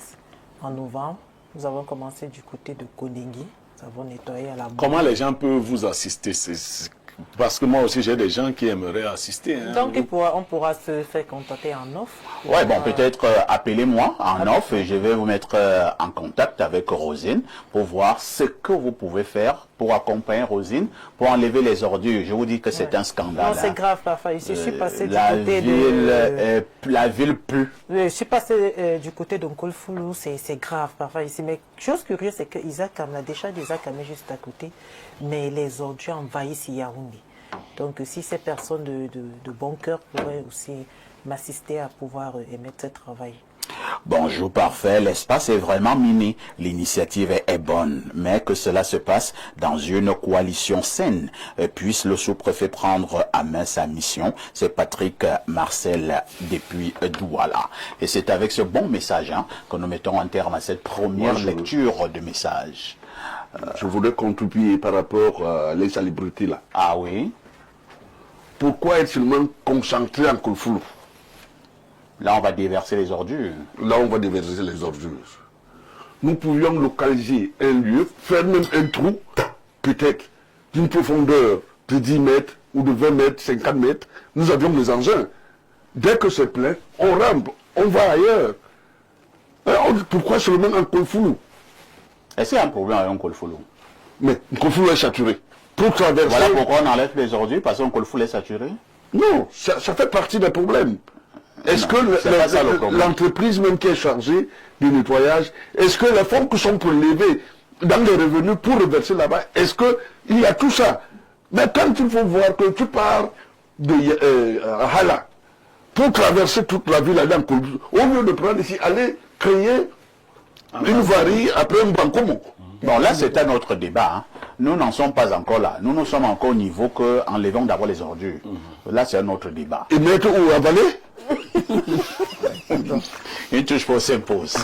en novembre. Nous avons commencé du côté de Koningui. Nous avons nettoyé à la boue. Comment les gens peuvent vous assister? Parce que moi aussi, j'ai des gens qui aimeraient assister. Hein. Donc, on pourra se faire contacter en offre. Ouais, bon, peut-être appelez-moi en offre et je vais vous mettre en contact avec Rosine pour voir ce que vous pouvez faire pour accompagner Rosine, pour enlever les ordures. Je vous dis que c'est un scandale. Non, c'est grave, parfois. Je suis passé du la côté ville, la ville pue. Je suis passé du côté de Nkolfoulou, c'est grave parfois ici. Mais chose curieuse, c'est que Isaac a déjà des Isaac juste à côté, mais les ordures envahissent Yaoundé. Donc, si ces personnes de bon cœur pourraient aussi m'assister à pouvoir émettre ce travail. Bonjour, parfait. L'espace est vraiment miné. L'initiative est bonne, mais que cela se passe dans une coalition saine. Puisse le sous-préfet prendre à main sa mission. C'est Patrick Marcel depuis Douala. Et c'est avec ce bon message que nous mettons un terme à cette première lecture de message. Je voudrais contribuer par rapport à l'insalubrité là. Ah oui? Pourquoi être seulement concentré en Kolfoulou? Là, on va déverser les ordures. Là, on va déverser les ordures. Nous pouvions localiser un lieu, faire même un trou, peut-être d'une profondeur de 10 mètres ou de 20 mètres, 50 mètres. Nous avions des engins. Dès que c'est plein, on rampe, on va ailleurs. Alors, pourquoi seulement en Kolfoulou? Est-ce qu'il y a un problème avec un Kolfoulou? Mais Kolfoulou est saturé. Pour traverser... Voilà pourquoi on enlève les ordures, parce qu'un Kolfoulou est saturé? Non, ça fait partie des problèmes. Est-ce que l'entreprise même qui est chargée du nettoyage, est-ce que les fonds qui sont prélevés dans les revenus pour reverser là-bas, est-ce qu'il y a tout ça? Mais quand il faut voir que tu pars de Hala pour traverser toute la ville, au lieu de prendre ici, aller créer Une varie après un bancomo. Bon, là, c'est un autre débat. Hein. Nous n'en sommes pas encore là. Nous sommes encore au niveau que enlevons d'abord les ordures. Là, c'est un autre débat. Et mettre où avaler? Une touche pour s'impose.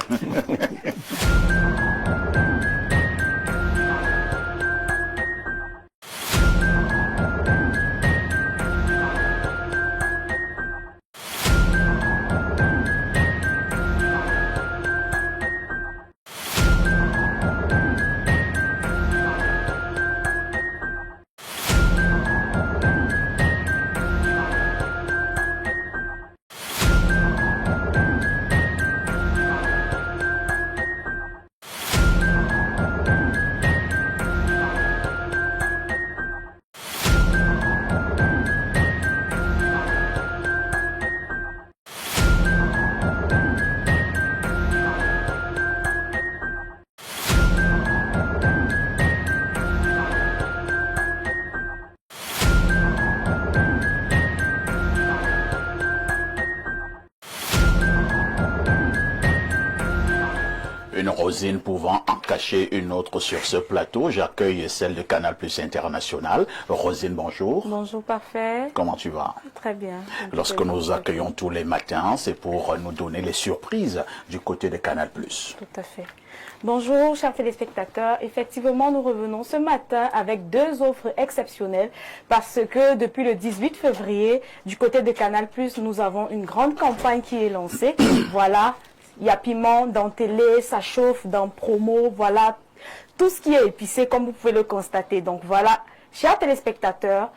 Une Rosine pouvant en cacher une autre sur ce plateau. J'accueille celle de Canal Plus International. Rosine, bonjour. Bonjour, parfait. Comment tu vas? Très bien. Lorsque nous accueillons tous les matins, c'est pour nous donner les surprises du côté de Canal Plus. Tout à fait. Bonjour, chers téléspectateurs. Effectivement, nous revenons ce matin avec deux offres exceptionnelles parce que depuis le 18 février, du côté de Canal Plus, nous avons une grande campagne qui est lancée. Voilà. Il y a piment dans télé, ça chauffe dans promo, voilà, tout ce qui est épicé comme vous pouvez le constater. Donc voilà, chers téléspectateurs,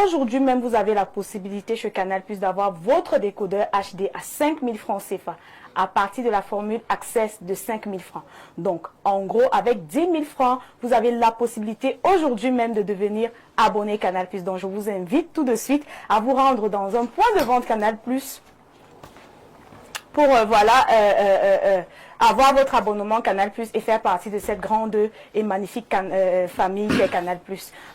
aujourd'hui même vous avez la possibilité chez Canal+ d'avoir votre décodeur HD à 5 000 francs CFA à partir de la formule Access de 5 000 francs. Donc en gros, avec 10 000 francs, vous avez la possibilité aujourd'hui même de devenir abonné Canal+. Donc je vous invite tout de suite à vous rendre dans un point de vente Canal+ pour avoir votre abonnement Canal+ et faire partie de cette grande et magnifique famille qui est Canal+.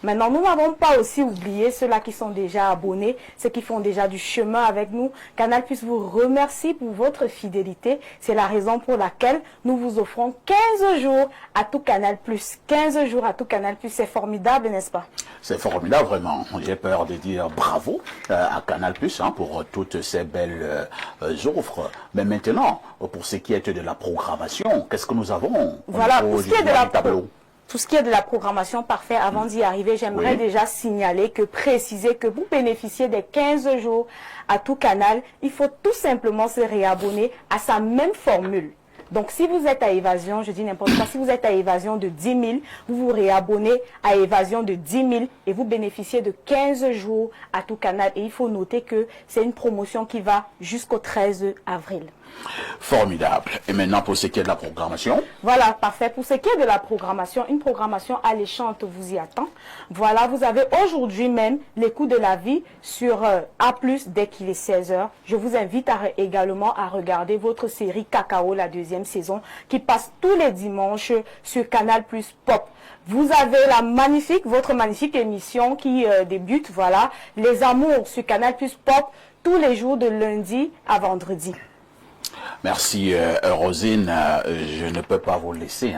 Maintenant, nous n'avons pas aussi oublié ceux-là qui sont déjà abonnés, ceux qui font déjà du chemin avec nous. Canal+ vous remercie pour votre fidélité. C'est la raison pour laquelle nous vous offrons 15 jours à tout Canal+. 15 jours à tout Canal+, c'est formidable, n'est-ce pas? C'est formidable, vraiment. J'ai peur de dire bravo à Canal+, hein, pour toutes ces belles offres. Mais maintenant, pour ce qui est de la programmation, qu'est-ce que nous avons? Voilà, pour ce qui est de la tableau. Tout ce qui est de la programmation, parfait. Avant d'y arriver, j'aimerais déjà signaler préciser que pour bénéficier des 15 jours à tout canal, il faut tout simplement se réabonner à sa même formule. Donc, si vous êtes à Évasion, je dis n'importe quoi, si vous êtes à Évasion de 10 000, vous vous réabonnez à Évasion de 10 000 et vous bénéficiez de 15 jours à tout canal. Et il faut noter que c'est une promotion qui va jusqu'au 13 avril. Formidable. Et maintenant, pour ce qui est de la programmation? Voilà, parfait. Pour ce qui est de la programmation, une programmation alléchante vous y attend. Voilà, vous avez aujourd'hui même les coups de la vie sur A+, dès qu'il est 16 h. Je vous invite également à regarder votre série Cacao, la deuxième saison, qui passe tous les dimanches sur Canal+ Pop. Vous avez votre magnifique émission qui débute, voilà, Les Amours sur Canal+ Pop, tous les jours de lundi à vendredi. Merci Rosine, je ne peux pas vous laisser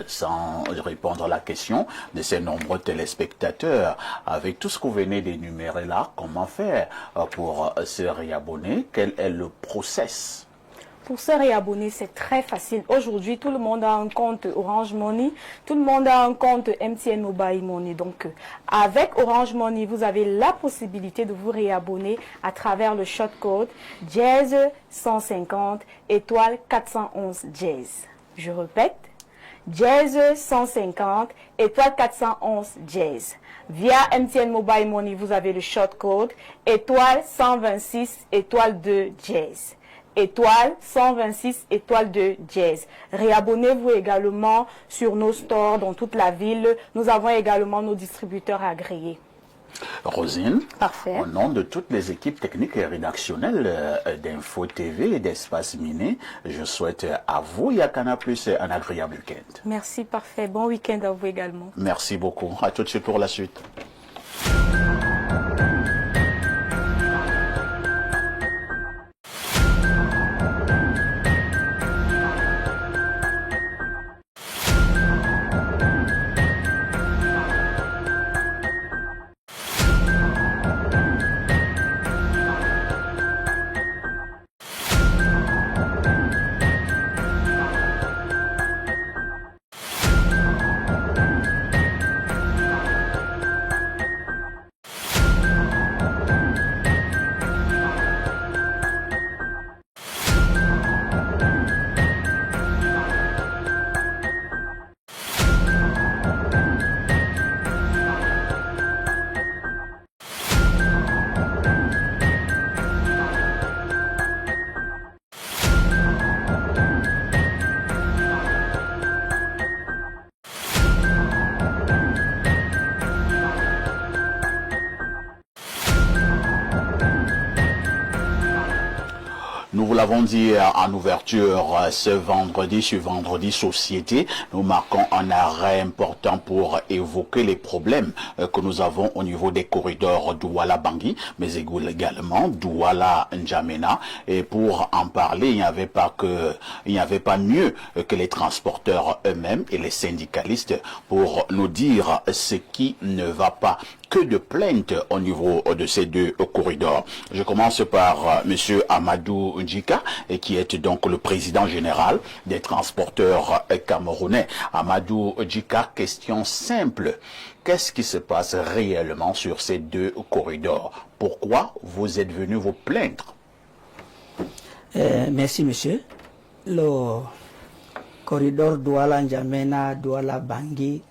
sans répondre à la question de ces nombreux téléspectateurs. Avec tout ce que vous venez d'énumérer là, comment faire pour se réabonner? Quel est le process? Pour se réabonner, c'est très facile. Aujourd'hui, tout le monde a un compte Orange Money, tout le monde a un compte MTN Mobile Money. Donc, avec Orange Money, vous avez la possibilité de vous réabonner à travers le shortcode Jazz 150 étoile 411 Jazz. Je répète, Jazz 150 étoile 411 Jazz. Via MTN Mobile Money, vous avez le shortcode étoile 126 étoile 2 Jazz. Étoile 126 étoile de Jazz. Réabonnez-vous également sur nos stores dans toute la ville. Nous avons également nos distributeurs agréés. Rosine, parfait. Au nom de toutes les équipes techniques et rédactionnelles d'Info TV et d'Espace Miné, je souhaite à vous et à Canal+ un agréable week-end. Merci, parfait. Bon week-end à vous également. Merci beaucoup. À tout de suite pour la suite. l'avons dit en ouverture, ce vendredi, Société, nous marquons un arrêt important pour évoquer les problèmes que nous avons au niveau des corridors Douala-Bangui, mais également Douala-N'Djamena. Et pour en parler, il n'y avait pas mieux que les transporteurs eux-mêmes et les syndicalistes pour nous dire ce qui ne va pas. Que de plaintes au niveau de ces deux corridors. Je commence par Monsieur Amadou Njika, qui est donc le président général des transporteurs camerounais. Amadou Njika, question simple. Qu'est-ce qui se passe réellement sur ces deux corridors? Pourquoi vous êtes venu vous plaindre? Merci, monsieur. Le corridor Douala-N'Djamena, Douala-Bangui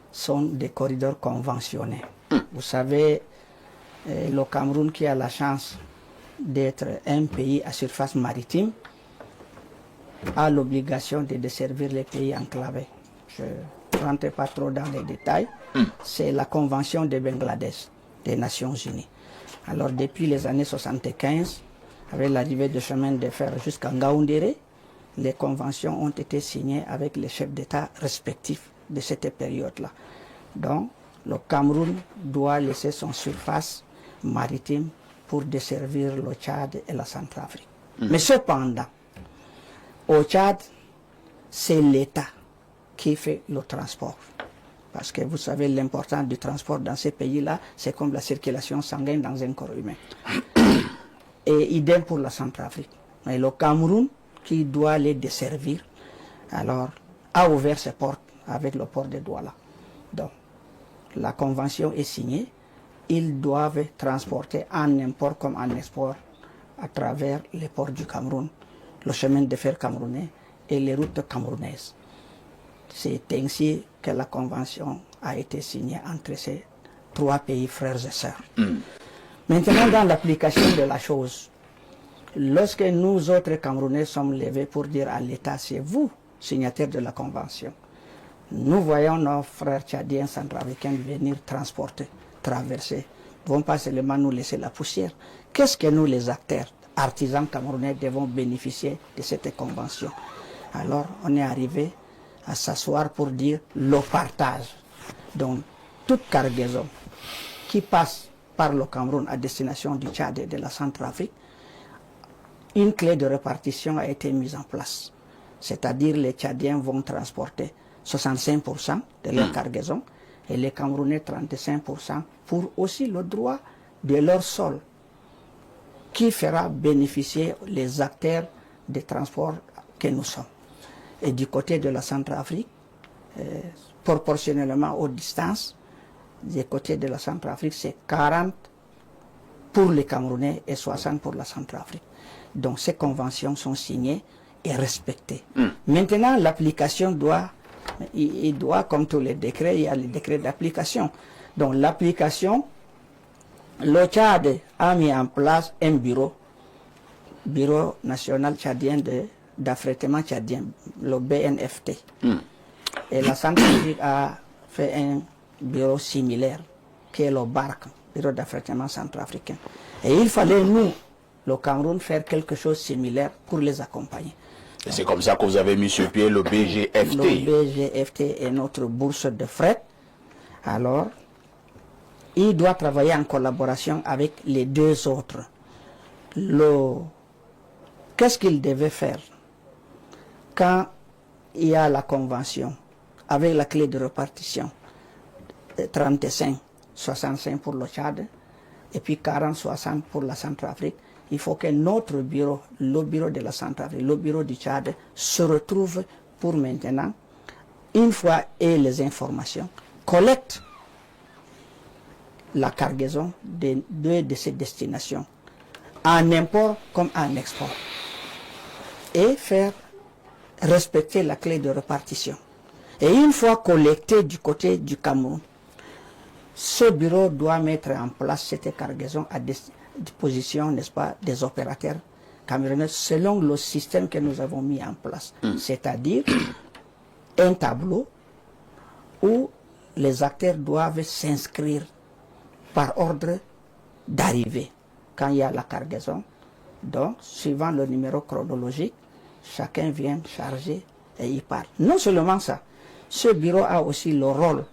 sont des corridors conventionnés. Vous savez, le Cameroun, qui a la chance d'être un pays à surface maritime, a l'obligation de desservir les pays enclavés. Je ne rentre pas trop dans les détails. C'est la Convention de Bangladesh des Nations Unies. Alors, depuis les années 75, avec l'arrivée du chemin de fer jusqu'à Ngaoundéré, les conventions ont été signées avec les chefs d'État respectifs de cette période-là. Donc, le Cameroun doit laisser son surface maritime pour desservir le Tchad et la Centrafrique. Mais cependant, au Tchad, c'est l'État qui fait le transport. Parce que vous savez, l'importance du transport dans ces pays-là, c'est comme la circulation sanguine dans un corps humain. Et idem pour la Centrafrique. Mais le Cameroun, qui doit les desservir, alors, a ouvert ses portes avec le port de Douala. Donc, la convention est signée, ils doivent transporter en import comme en export à travers les ports du Cameroun, le chemin de fer camerounais et les routes camerounaises. C'est ainsi que la convention a été signée entre ces trois pays frères et sœurs. Maintenant, dans l'application de la chose, lorsque nous autres Camerounais sommes levés pour dire à l'État, c'est vous, signataires de la convention, nous voyons nos frères tchadiens centrafricains venir transporter, traverser. Ils ne vont pas seulement nous laisser la poussière. Qu'est-ce que nous, les acteurs, artisans camerounais, devons bénéficier de cette convention? Alors, on est arrivé à s'asseoir pour dire le partage. Donc, toute cargaison qui passe par le Cameroun à destination du Tchad et de la Centrafrique, une clé de répartition a été mise en place. C'est-à-dire les Tchadiens vont transporter 65% de leur cargaison et les Camerounais 35% pour aussi le droit de leur sol qui fera bénéficier les acteurs des transports que nous sommes. Et du côté de la Centrafrique, proportionnellement aux distances, du côté de la Centrafrique, c'est 40 pour les Camerounais et 60 pour la Centrafrique. Donc ces conventions sont signées et respectées. Maintenant, l'application doit, comme tous les décrets, il y a les décrets d'application. Donc l'application, le Tchad a mis en place un bureau national tchadien d'affrètement tchadien, le BNFT. Et la Centrafrique a fait un bureau similaire, qui est le BARC, bureau d'affrètement centrafricain. Et il fallait, nous, le Cameroun, faire quelque chose de similaire pour les accompagner. Et c'est comme ça que vous avez mis sur pied le BGFT. Le BGFT est notre bourse de fret. Alors, il doit travailler en collaboration avec les deux autres. Qu'est-ce qu'il devait faire quand il y a la convention avec la clé de répartition 35, 65 pour le Tchad et puis 40, 60 pour la Centrafrique? Il faut que notre bureau, le bureau de la Centrafrique, le bureau du Tchad, se retrouve pour maintenant, une fois et les informations, collecte la cargaison de deux de ces destinations, en import comme en export, et faire respecter la clé de répartition. Et une fois collecté du côté du Cameroun, ce bureau doit mettre en place cette cargaison à disposition, n'est-ce pas, des opérateurs camerounais selon le système que nous avons mis en place. C'est-à-dire un tableau où les acteurs doivent s'inscrire par ordre d'arrivée. Quand il y a la cargaison, Donc, suivant le numéro chronologique, chacun vient charger et il parle. Non seulement ça, ce bureau a aussi le rôle,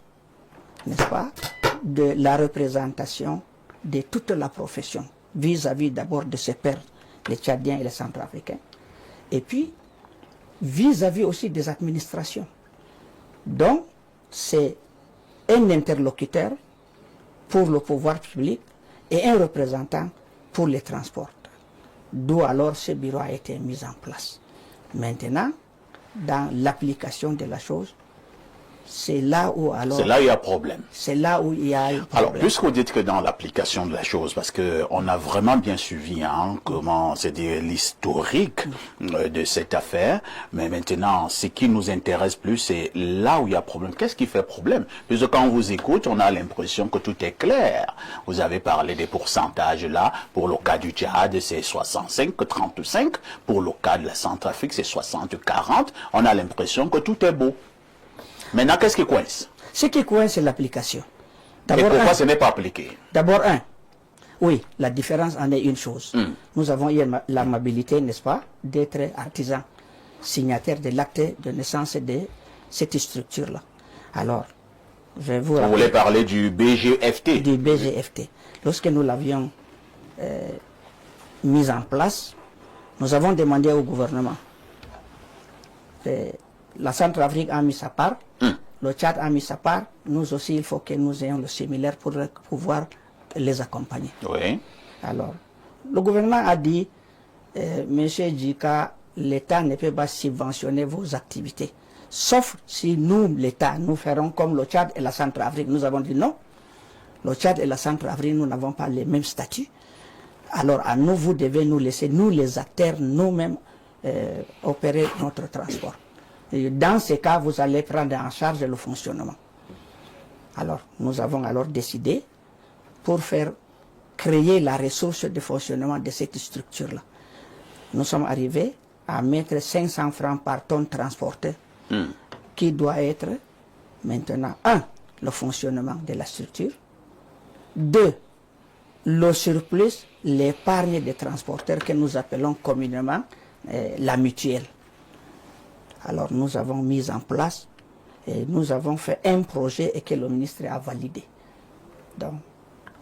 n'est-ce pas, de la représentation de toute la profession, vis-à-vis d'abord de ses pairs, les Tchadiens et les Centrafricains, et puis vis-à-vis aussi des administrations. Donc, c'est un interlocuteur pour le pouvoir public et un représentant pour les transports. D'où alors ce bureau a été mis en place. Maintenant, dans l'application de la chose, c'est là où alors... C'est là où il y a problème. C'est là où il y a un problème. Alors, puisque vous dites que dans l'application de la chose, parce que on a vraiment bien suivi comment, c'est-à-dire l'historique de cette affaire, mais maintenant, ce qui nous intéresse plus, c'est là où il y a problème. Qu'est-ce qui fait problème? Puisque quand on vous écoute, on a l'impression que tout est clair. Vous avez parlé des pourcentages là. Pour le cas du Tchad, c'est 65-35. Pour le cas de la Centrafrique, c'est 60-40. On a l'impression que tout est beau. Maintenant, qu'est-ce qui coince? Ce qui coince, c'est l'application. Et pourquoi ce n'est pas appliqué? D'abord, oui, la différence en est une chose. Nous avons eu l'amabilité, n'est-ce pas, d'être artisans, signataires de l'acte de naissance de cette structure-là. Alors, je vais vous rappeler... Vous voulez parler du BGFT? Du BGFT. Lorsque nous l'avions mis en place, nous avons demandé au gouvernement. La Centrafrique a mis sa part, le Tchad a mis sa part, nous aussi il faut que nous ayons le similaire pour pouvoir les accompagner. Oui. Alors, le gouvernement a dit, Monsieur Djika, l'État ne peut pas subventionner vos activités, sauf si nous, l'État, nous ferons comme le Tchad et la Centrafrique. Nous avons dit non, le Tchad et la Centrafrique, nous n'avons pas les mêmes statuts. Alors à nous, vous devez nous laisser, nous les acteurs, nous-mêmes, opérer notre transport. Et dans ces cas, vous allez prendre en charge le fonctionnement. Alors, nous avons alors décidé pour faire créer la ressource de fonctionnement de cette structure-là. Nous sommes arrivés à mettre 500 francs par tonne transportée, qui doit être maintenant, 1, le fonctionnement de la structure, 2, le surplus, l'épargne des transporteurs que nous appelons communément la mutuelle. Alors nous avons mis en place et nous avons fait un projet et que le ministre a validé. Donc,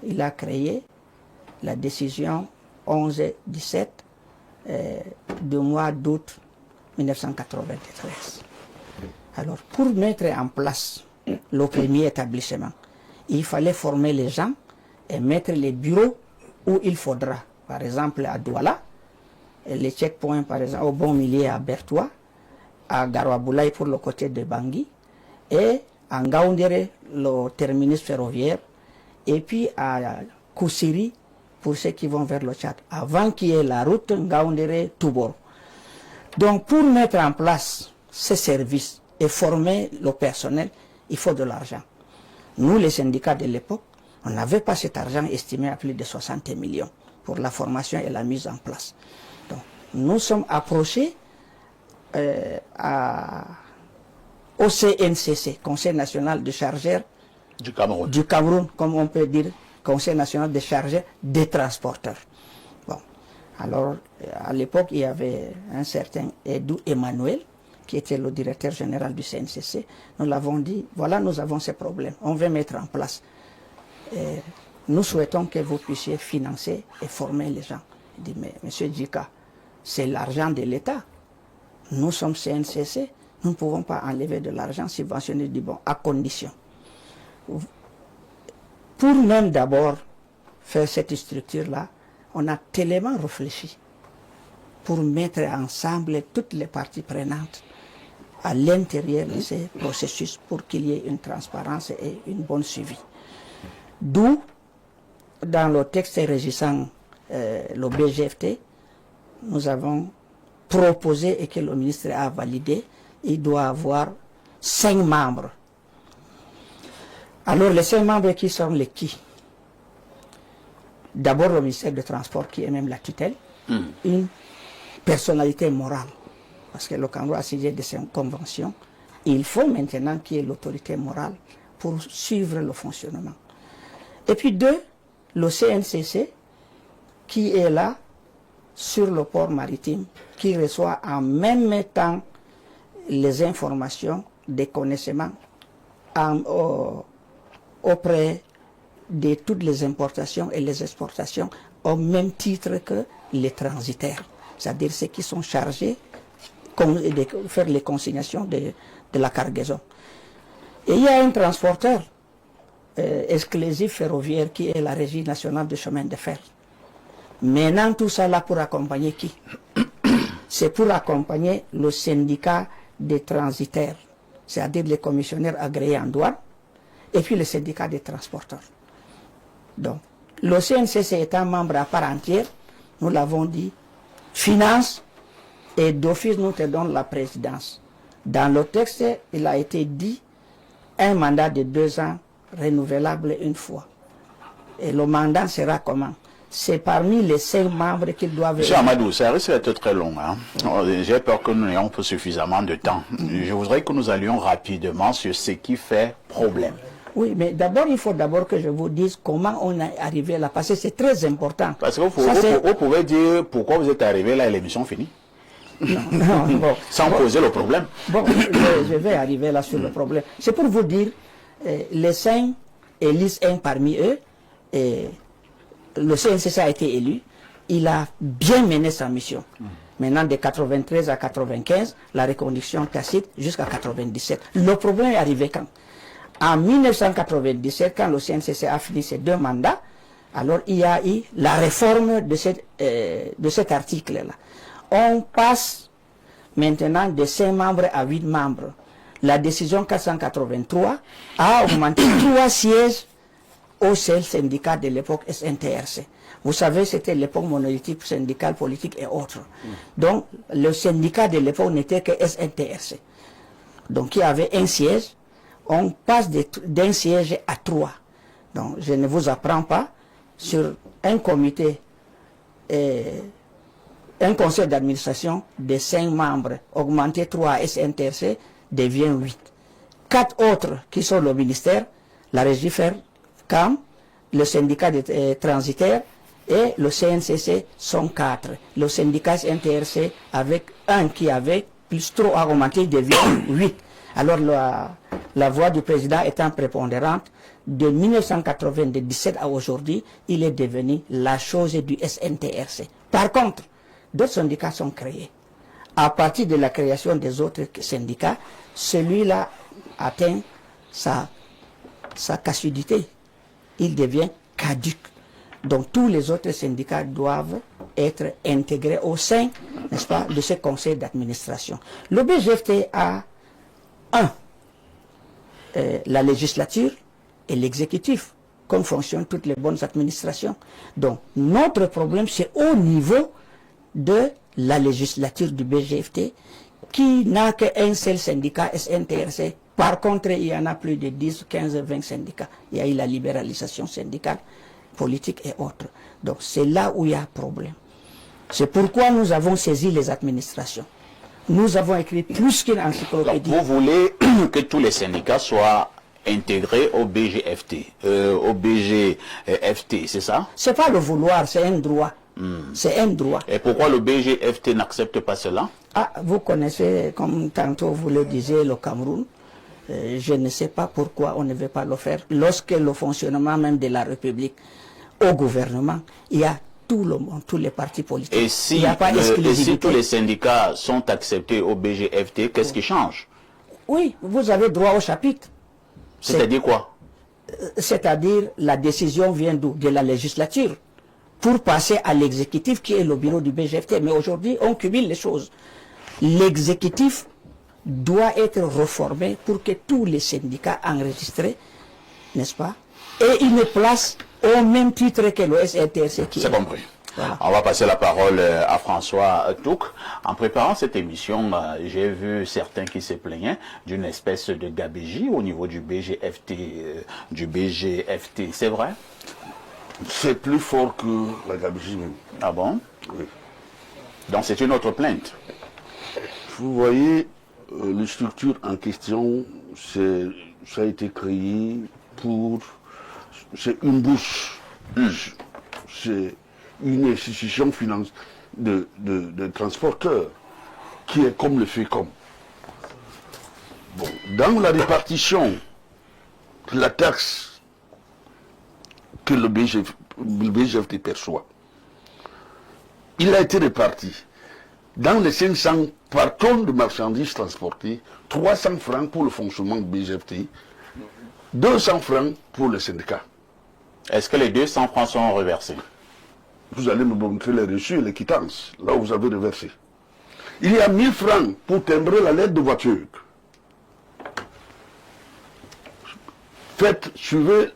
il a créé la décision 11-17 du mois d'août 1993. Alors, pour mettre en place le premier établissement, il fallait former les gens et mettre les bureaux où il faudra. Par exemple, à Douala, les checkpoints, par exemple, au Bon Milieu à Bertois, à Garouaboulaye pour le côté de Bangui, et à Ngaoundéré, le terminus ferroviaire, et puis à Koussiri pour ceux qui vont vers le Tchad, avant qu'il y ait la route Ngaoundéré-Toubor. Donc pour mettre en place ces services et former le personnel, il faut de l'argent. Nous, les syndicats de l'époque, on n'avait pas cet argent estimé à plus de 60 millions pour la formation et la mise en place. Donc nous sommes approchés au CNCC, Conseil national de chargeurs du Cameroun, comme on peut dire, Conseil national des chargeurs des transporteurs. Bon, alors à l'époque il y avait un certain Edou Emmanuel qui était le directeur général du CNCC. Nous l'avons dit, voilà, nous avons ces problèmes, on veut mettre en place. Nous souhaitons que vous puissiez financer et former les gens. Il dit, mais monsieur Djika, c'est l'argent de l'État. Nous sommes CNCC, nous ne pouvons pas enlever de l'argent subventionné du bon, à condition. Pour même d'abord faire cette structure-là, on a tellement réfléchi pour mettre ensemble toutes les parties prenantes à l'intérieur de ces processus pour qu'il y ait une transparence et une bonne suivi. D'où, dans le texte régissant le BGFT, nous avons proposé et que le ministre a validé, il doit avoir 5 membres. Alors les 5 membres qui sont les qui? D'abord le ministère des Transports qui est même la tutelle, une personnalité morale, parce que le Cameroun a signé des conventions, il faut maintenant qu'il y ait l'autorité morale pour suivre le fonctionnement. Et puis 2, le CNCC qui est là sur le port maritime qui reçoit en même temps les informations, des connaissements auprès de toutes les importations et les exportations au même titre que les transitaires, c'est-à-dire ceux qui sont chargés de faire les consignations de la cargaison. Et il y a un transporteur exclusif ferroviaire qui est la Régie nationale de chemin de fer. Maintenant, tout ça là pour accompagner qui? C'est pour accompagner le syndicat des transitaires, c'est-à-dire les commissionnaires agréés en douane, et puis le syndicat des transporteurs. Donc, le CNCC étant membre à part entière, nous l'avons dit, finance et d'office nous te donne la présidence. Dans le texte, il a été dit un mandat de 2 ans renouvelable une fois. Et le mandat sera comment? C'est parmi les 5 membres qu'ils doivent... Monsieur Amadou, ça risque d'être très long. Hein? J'ai peur que nous n'ayons pas suffisamment de temps. Je voudrais que nous allions rapidement sur ce qui fait problème. Oui, mais d'abord, il faut d'abord que je vous dise comment on est arrivé là, parce que c'est très important. Parce que vous pouvez dire pourquoi vous êtes arrivé là et l'émission finie. Non, bon. Sans poser le problème. Bon, je vais arriver là sur le problème. C'est pour vous dire, les 5 élisent un parmi eux, et le CNCC a été élu, il a bien mené sa mission. Maintenant, de 93 à 95, la reconduction tacite jusqu'à 97. Le problème est arrivé quand? En 1997, quand le CNCC a fini ses 2 mandats, alors il y a eu la réforme de cet article-là. On passe maintenant de 5 membres à 8 membres. La décision 483 a augmenté 3 sièges au seul syndicat de l'époque SNTRC. Vous savez, c'était l'époque monolithique syndicale, politique et autres. Donc, le syndicat de l'époque n'était que SNTRC. Donc, il y avait un siège. On passe d'un siège à 3. Donc, je ne vous apprends pas, sur un comité, un conseil d'administration de 5 membres, augmenté 3 à SNTRC, devient 8. 4 autres qui sont le ministère, la régie FERCAM, le syndicat des transitaires et le CNCC sont 4. Le syndicat SNTRC avec un qui avait plus 3 augmenté devient 8. Alors la voix du président étant prépondérante, de 1997 à aujourd'hui, il est devenu la chose du SNTRC. Par contre, d'autres syndicats sont créés. À partir de la création des autres syndicats, celui-là atteint sa caducité. Il devient caduc. Donc tous les autres syndicats doivent être intégrés au sein, n'est-ce pas, de ce conseil d'administration. Le BGFT a la législature et l'exécutif, comme fonctionnent toutes les bonnes administrations. Donc, notre problème, c'est au niveau de la législature du BGFT, qui n'a qu'un seul syndicat, SNTRC. Par contre, il y en a plus de 10, 15, 20 syndicats. Il y a eu la libéralisation syndicale, politique et autres. Donc, c'est là où il y a un problème. C'est pourquoi nous avons saisi les administrations. Nous avons écrit plus qu'une encyclopédie. Vous voulez que tous les syndicats soient intégrés au BGFT, c'est ça? C'est pas le vouloir, c'est un droit. C'est un droit. Et pourquoi le BGFT n'accepte pas cela? Ah, vous connaissez, comme tantôt vous le disiez, le Cameroun. Je ne sais pas pourquoi on ne veut pas le faire. Lorsque le fonctionnement même de la République au gouvernement, il y a tout le monde, tous les partis politiques. Et si, il n'y a pas si tous les syndicats sont acceptés au BGFT, qu'est-ce qui change? Oui, vous avez droit au chapitre. C'est-à-dire quoi? C'est-à-dire la décision vient d'où? De la législature, pour passer à l'exécutif qui est le bureau du BGFT. Mais aujourd'hui, on cumule les choses. L'exécutif doit être reformé pour que tous les syndicats enregistrés, n'est-ce pas, aient une place au même titre que le SNTRC. C'est compris. Voilà. On va passer la parole à François Touk. En préparant cette émission, j'ai vu certains qui se plaignaient d'une espèce de gabégie au niveau du BGFT. C'est vrai? C'est plus fort que la gabegie même. Ah bon? Oui. Donc c'est une autre plainte. Vous voyez, les structures en question, ça a été créé pour... C'est une bourse. C'est une institution financière. de transporteurs qui est comme le FECOM. Bon, dans la répartition de la taxe que le BGFT perçoit, il a été réparti dans les 500 par tonne de marchandises transportées, 300 francs pour le fonctionnement du BGFT, 200 francs pour le syndicat. Est-ce que les 200 francs sont reversés? Vous allez me montrer les reçus et les quittances, là où vous avez reversé. Il y a 1000 francs pour timbrer la lettre de voiture. Suivez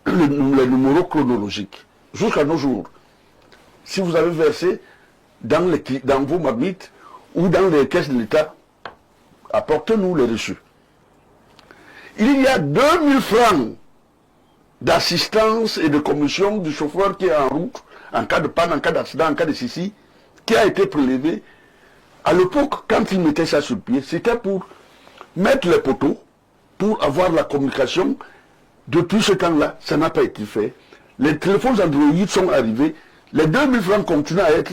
les numéros chronologiques. Jusqu'à nos jours, si vous avez versé dans vos marmites ou dans les caisses de l'État, apportez-nous les reçus. Il y a 2000 francs d'assistance et de commission du chauffeur qui est en route, en cas de panne, en cas d'accident, en cas de ceci, qui a été prélevé. À l'époque, quand ils mettaient ça sur pied, c'était pour mettre les poteaux, pour avoir la communication. Depuis ce temps-là, ça n'a pas été fait. Les téléphones Android sont arrivés. Les 2000 francs continuent à être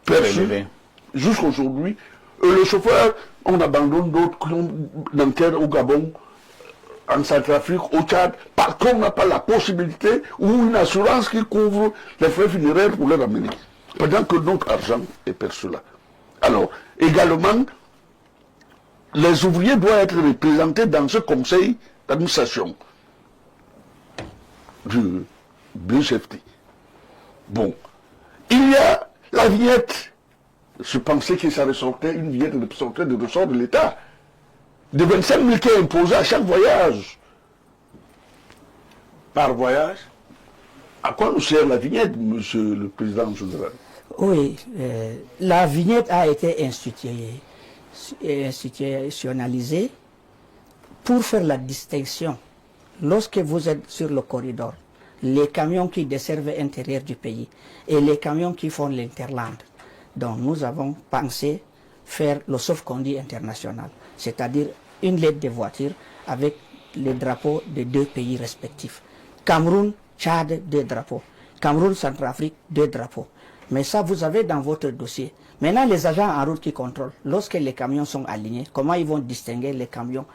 perçus jusqu'aujourd'hui. Le chauffeur, on abandonne d'autres dans terre au Gabon, en Centrafrique, au Tchad, parce qu'on n'a pas la possibilité ou une assurance qui couvre les frais funéraires pour les ramener. Pendant que notre argent est perçu là. Alors, également, les ouvriers doivent être représentés dans ce conseil d'administration du BGFT. Bon, il y a la vignette. Je pensais que ça ressortait, une vignette ressortait de ressort de l'État. De 25 000 qui est imposé à chaque voyage. Par voyage? À quoi nous sert la vignette, monsieur le président général? Oui, la vignette a été institutionnalisée pour faire la distinction. Lorsque vous êtes sur le corridor, les camions qui desservent l'intérieur du pays et les camions qui font l'interland. Donc nous avons pensé faire le sauf-conduit international, c'est-à-dire une lettre de voiture avec les drapeaux des deux pays respectifs. Cameroun, Tchad, 2 drapeaux. Cameroun, Centrafrique, 2 drapeaux. Mais ça, vous avez dans votre dossier. Maintenant, les agents en route qui contrôlent, lorsque les camions sont alignés, comment ils vont distinguer les camions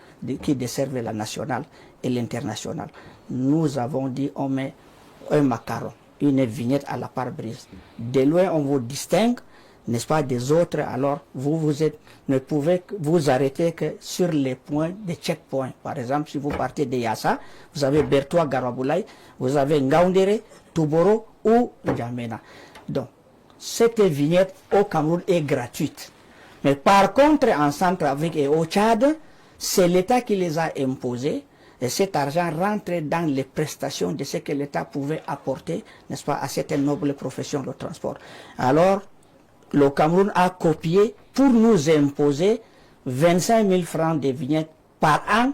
qui desservent la nationale et l'internationale? Nous avons dit, on met un macaron, une vignette à la pare-brise. De loin, on vous distingue, n'est-ce pas, des autres. Alors, ne pouvez vous arrêter que sur les points des checkpoints. Par exemple, si vous partez de Yassa, vous avez Bertoua Garaboulaye, vous avez Ngaoundéré, Touboro ou N'Djamena. Donc, cette vignette au Cameroun est gratuite. Mais par contre, en Centrafrique et au Tchad, c'est l'État qui les a imposées. Et cet argent rentre dans les prestations de ce que l'État pouvait apporter, n'est-ce pas, à cette noble profession de transport. Alors, le Cameroun a copié pour nous imposer 25 000 francs de vignettes par an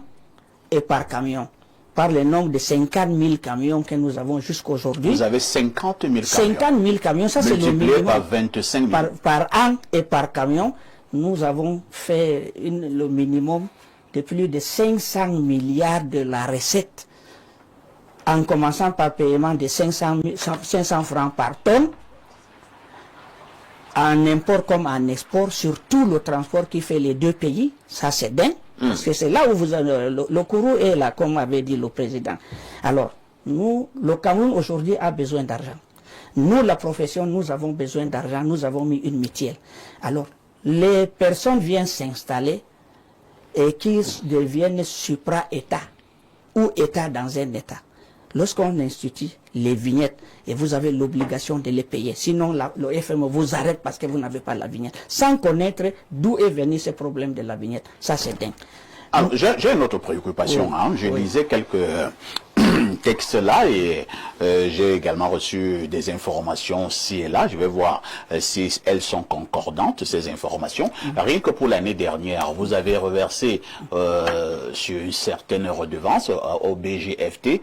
et par camion, par le nombre de 50 000 camions que nous avons jusqu'aujourd'hui. Vous avez 50 000 camions. 50 000 camions, ça c'est le minimum. Par 25 000. Par an et par camion, nous avons fait le minimum de plus de 500 milliards de la recette, en commençant par paiement de 500 francs par tonne, en import comme en export, sur tout le transport qui fait les deux pays. Ça c'est dingue, parce que c'est là où le courroux est là, comme avait dit le président. Alors, nous, le Cameroun aujourd'hui a besoin d'argent. Nous, la profession, nous avons besoin d'argent, nous avons mis une mutuelle. Alors, les personnes viennent s'installer et qui deviennent supra-État ou État dans un État. Lorsqu'on institue les vignettes, et vous avez l'obligation de les payer, sinon le FME vous arrête parce que vous n'avez pas la vignette, sans connaître d'où est venu ce problème de la vignette. Ça c'est dingue. Alors, j'ai une autre préoccupation. Oui, Je lisais quelques textes là et j'ai également reçu des informations ci et là. Je vais voir si elles sont concordantes, ces informations. Rien que pour l'année dernière, vous avez reversé sur une certaine redevance au BGFT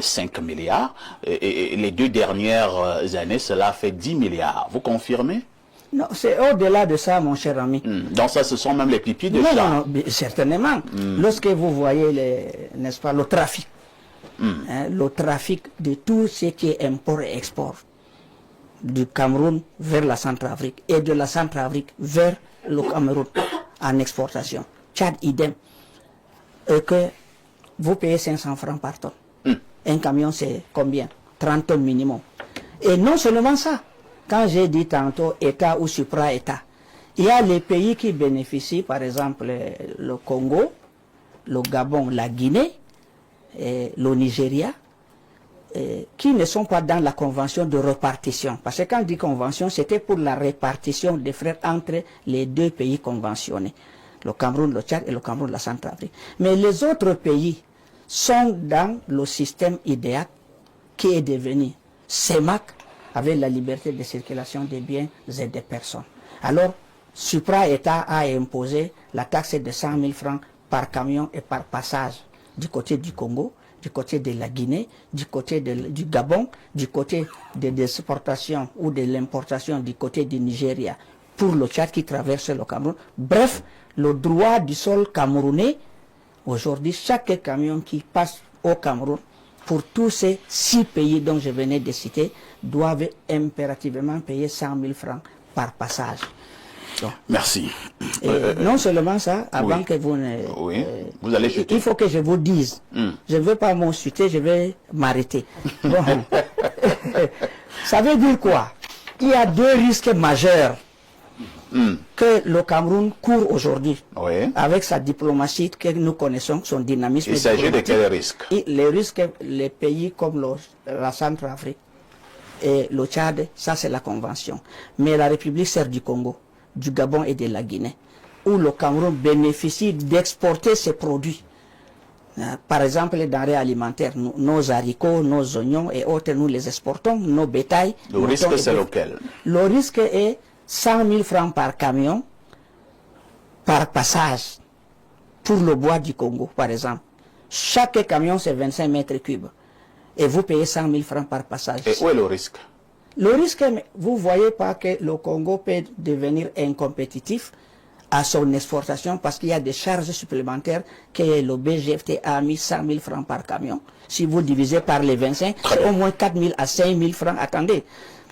5 milliards. Et les 2 dernières années, cela fait 10 milliards. Vous confirmez? Non, c'est au-delà de ça, mon cher ami. Donc ça, ce sont même les pipis de chat. Non, certainement. Lorsque vous voyez, n'est-ce pas, le trafic, le trafic de tout ce qui est import et export, du Cameroun vers la Centrafrique et de la Centrafrique vers le Cameroun en exportation. Tchad, idem. Et que vous payez 500 francs par tonne. Un camion, c'est combien? 30 tonnes minimum. Et non seulement ça, quand j'ai dit tantôt État ou supra-État, il y a les pays qui bénéficient, par exemple le Congo, le Gabon, la Guinée, et le Nigeria, qui ne sont pas dans la convention de répartition. Parce que quand on dit convention, c'était pour la répartition des frais entre les deux pays conventionnés. Le Cameroun, le Tchad et le Cameroun, la Centrafrique. Mais les autres pays sont dans le système IDEAC qui est devenu CEMAC avec la liberté de circulation des biens et des personnes. Alors, Supra-État a imposé la taxe de 100 000 francs par camion et par passage du côté du Congo, du côté de la Guinée, du côté du Gabon, du côté des exportations ou de l'importation du côté du Nigeria pour le Tchad qui traverse le Cameroun. Bref, le droit du sol camerounais, aujourd'hui, chaque camion qui passe au Cameroun, pour tous ces 6 pays dont je venais de citer, doivent impérativement payer 100 000 francs par passage. Donc, merci. Non seulement ça, avant oui. que vous ne... Oui, vous allez chuter. Il faut que je vous dise. Je ne veux pas m'insulter, je vais m'arrêter. Bon. Ça veut dire quoi? Il y a 2 risques majeurs que le Cameroun court aujourd'hui, Oui. avec sa diplomatie que nous connaissons, son dynamisme. Il s'agit de diplomatique. quels risques? Les risques, les pays comme la Centrafrique et le Tchad, ça c'est la convention. Mais la République sert du Congo, du Gabon et de la Guinée, où le Cameroun bénéficie d'exporter ses produits. Par exemple, les denrées alimentaires, nos haricots, nos oignons et autres, nous les exportons, nos bétails. Le risque, c'est lequel? Le risque est 100 000 francs par camion, par passage, pour le bois du Congo, par exemple. Chaque camion, c'est 25 mètres cubes. Et vous payez 100 000 francs par passage. Et où est le risque? Le risque, vous ne voyez pas que le Congo peut devenir incompétitif à son exportation parce qu'il y a des charges supplémentaires que le BGFT a mis 100 000 francs par camion. Si vous divisez par les 25, c'est au moins 4 000 à 5 000 francs. Attendez,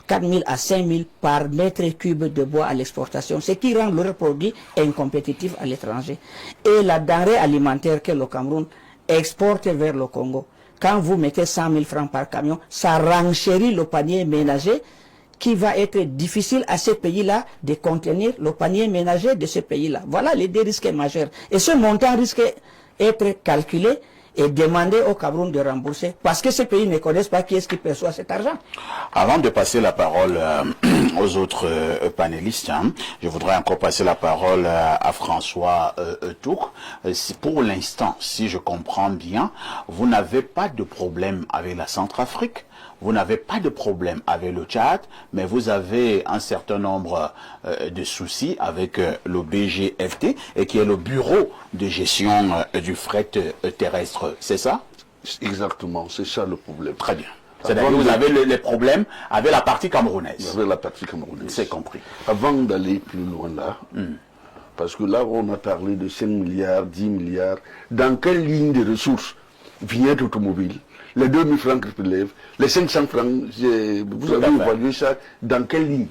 4 000 à 5 000 par mètre cube de bois à l'exportation, ce qui rend leur produit incompétitif à l'étranger. Et la denrée alimentaire que le Cameroun exporte vers le Congo, quand vous mettez 100 000 francs par camion, ça renchérit le panier ménager qui va être difficile à ces pays-là de contenir le panier ménager de ces pays-là. Voilà les 2 risques majeurs. Et ce montant risque d'être calculé et demander au Cameroun de rembourser parce que ces pays ne connaissent pas qui est-ce qui perçoit cet argent. Avant de passer la parole aux autres panélistes, je voudrais encore passer la parole à François Touk. Pour l'instant, si je comprends bien, vous n'avez pas de problème avec la Centrafrique, vous n'avez pas de problème avec le Tchad, mais vous avez un certain nombre de soucis avec le BGFT, et qui est le bureau de gestion du fret terrestre, c'est ça? Exactement, c'est ça le problème. Très bien. C'est-à-dire que vous avez les problèmes avec la partie camerounaise. Avec la partie camerounaise. C'est compris. Avant d'aller plus loin là, parce que là on a parlé de 5 milliards, 10 milliards, dans quelle ligne de ressources vignette automobile, les 2 000 francs que je lève, les 500 francs, vous avez évalué ça, dans quelle ligne?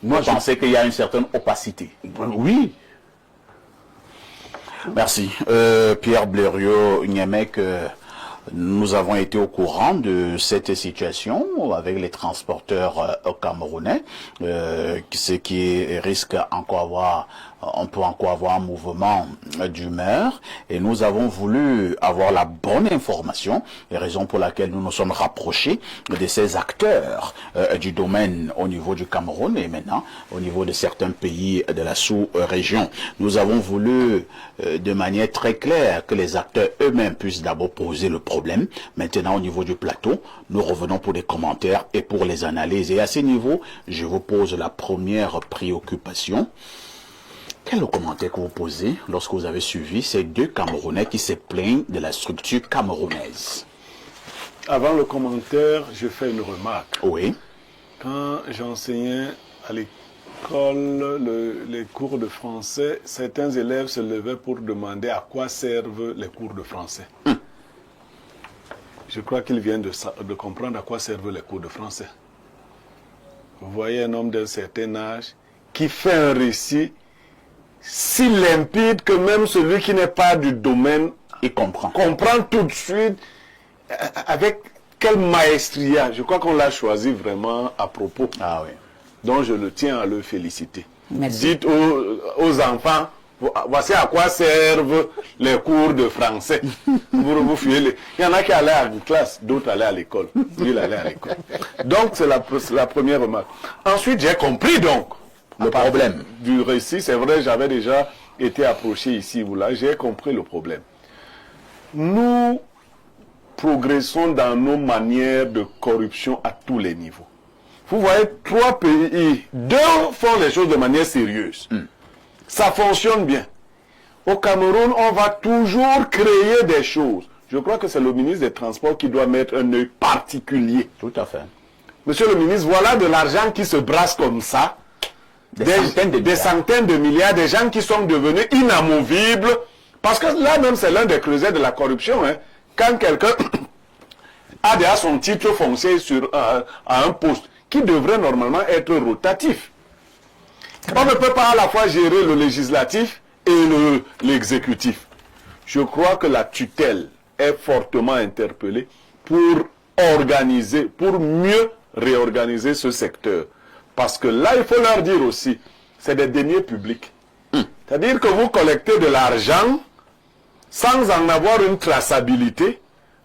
Moi, je pensais qu'il y a une certaine opacité. Oui. Merci. Pierre Blériot-Niémec, nous avons été au courant de cette situation avec les transporteurs camerounais, ce qui risque encore avoir, on peut encore avoir un mouvement d'humeur, et nous avons voulu avoir la bonne information, et raison pour laquelle nous nous sommes rapprochés de ces acteurs du domaine au niveau du Cameroun et maintenant au niveau de certains pays de la sous-région. Nous avons voulu de manière très claire que les acteurs eux-mêmes puissent d'abord poser le problème. Maintenant, au niveau du plateau, nous revenons pour des commentaires et pour les analyses. Et à ce niveau, je vous pose la première préoccupation. Quel est le commentaire que vous posez lorsque vous avez suivi ces 2 Camerounais qui se plaignent de la structure camerounaise? Avant le commentaire, je fais une remarque. Oui. Quand j'enseignais à l'école les cours de français, certains élèves se levaient pour demander à quoi servent les cours de français. Je crois qu'ils viennent de comprendre à quoi servent les cours de français. vous voyez un homme d'un certain âge qui fait un récit si limpide que même celui qui n'est pas du domaine comprend tout de suite avec quelle maestria. Je crois qu'on l'a choisi vraiment à propos. Ah oui. Donc je le tiens à le féliciter. Merci. Dites aux enfants, voici à quoi servent les cours de français. Vous fuyez les... Il y en a qui allaient à une classe, d'autres allaient à l'école. Lui, il allait à l'école. Donc c'est la première remarque. Ensuite, j'ai compris donc le problème du récit. C'est vrai, j'avais déjà été approché ici ou là. J'ai compris le problème. Nous progressons dans nos manières de corruption à tous les niveaux. Vous voyez, 3 pays, 2 font les choses de manière sérieuse. Ça fonctionne bien. Au Cameroun, on va toujours créer des choses. Je crois que c'est le ministre des Transports qui doit mettre un œil particulier. Tout à fait. Monsieur le ministre, voilà de l'argent qui se brasse comme ça. Des centaines de milliards, des gens qui sont devenus inamovibles. Parce que là même, c'est l'un des creusets de la corruption. Hein. Quand quelqu'un a déjà son titre foncier à un poste qui devrait normalement être rotatif. On ne peut pas à la fois gérer le législatif et l'exécutif. Je crois que la tutelle est fortement interpellée pour organiser, pour mieux réorganiser ce secteur. Parce que là, il faut leur dire aussi, c'est des deniers publics. C'est-à-dire que vous collectez de l'argent sans en avoir une traçabilité.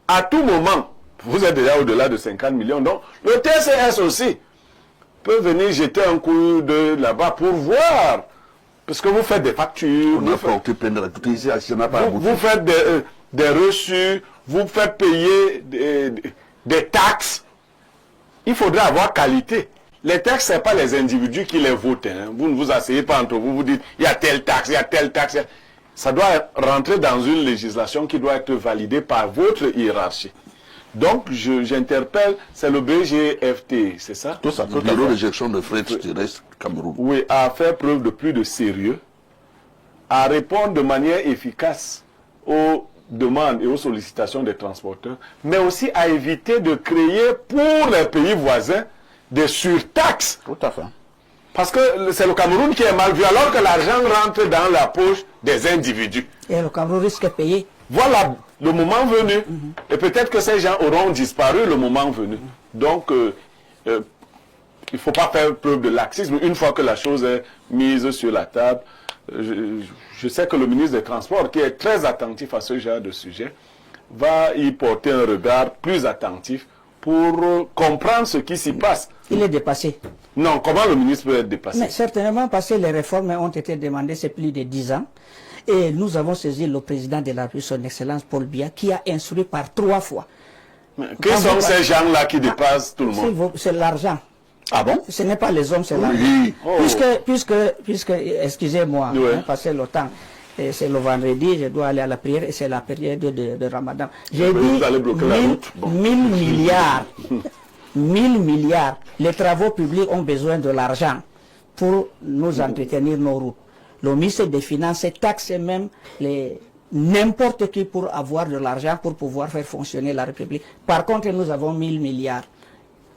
À tout moment, vous êtes déjà au-delà de 50 millions. Donc, le TCS aussi peut venir jeter un coup de là-bas pour voir. Parce que vous faites des factures. On a porté plein de vous faites des reçus, vous faites payer des taxes. Il faudrait avoir qualité. Les taxes, ce n'est pas les individus qui les votent. Hein. Vous ne vous asseyez pas entre vous, vous dites, il y a telle taxe, il y a telle taxe. Ça doit rentrer dans une législation qui doit être validée par votre hiérarchie. Donc, j'interpelle, c'est le BGFT, c'est ça? Tout ça, Le bureau de gestion de fret terrestre Cameroun. Oui, à faire preuve de plus de sérieux, à répondre de manière efficace aux demandes et aux sollicitations des transporteurs, mais aussi à éviter de créer pour les pays voisins des surtaxes. Tout à fait. Parce que c'est le Cameroun qui est mal vu, alors que l'argent rentre dans la poche des individus. Et le Cameroun risque de payer. Voilà le moment venu. Et peut-être que ces gens auront disparu le moment venu. Donc, il ne faut pas faire preuve de laxisme. Une fois que la chose est mise sur la table, je sais que le ministre des Transports, qui est très attentif à ce genre de sujet, va y porter un regard plus attentif pour comprendre ce qui s'y passe. Il est dépassé. Non, comment le ministre peut être dépassé? Mais certainement parce que les réformes ont été demandées, c'est plus de 10 ans. Et nous avons saisi le président de la République, son Excellence Paul Biya, qui a instruit par 3 fois. Qui sont ces gens-là qui dépassent tout le monde? C'est l'argent. Ah bon? Ce n'est pas les hommes, c'est l'argent. Oui. Puisque excusez-moi, Ouais. hein, parce que le temps, c'est le vendredi, je dois aller à la prière et c'est la période de Ramadan. J'ai dit vous allez bloquer la route. Bon. 1000 milliards. 1000 milliards. Les travaux publics ont besoin de l'argent pour nous entretenir nos routes. Le ministère des Finances taxe même n'importe qui pour avoir de l'argent pour pouvoir faire fonctionner la République. Par contre, nous avons 1000 milliards.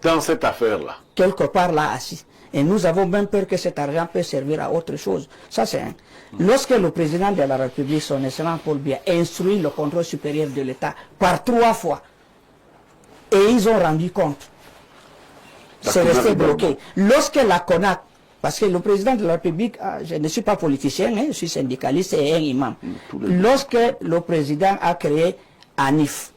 Dans cette affaire-là. Quelque part là assis. Et nous avons même peur que cet argent peut servir à autre chose. Ça, c'est un. Lorsque le président de la République, son excellence Paul Biya, instruit le contrôle supérieur de l'État par 3 fois, et ils ont rendu compte, c'est resté bloqué. Lorsque la CONAC, parce que le président de la République, je ne suis pas politicien, hein, je suis syndicaliste et un imam. Lorsque le président a créé ANIF,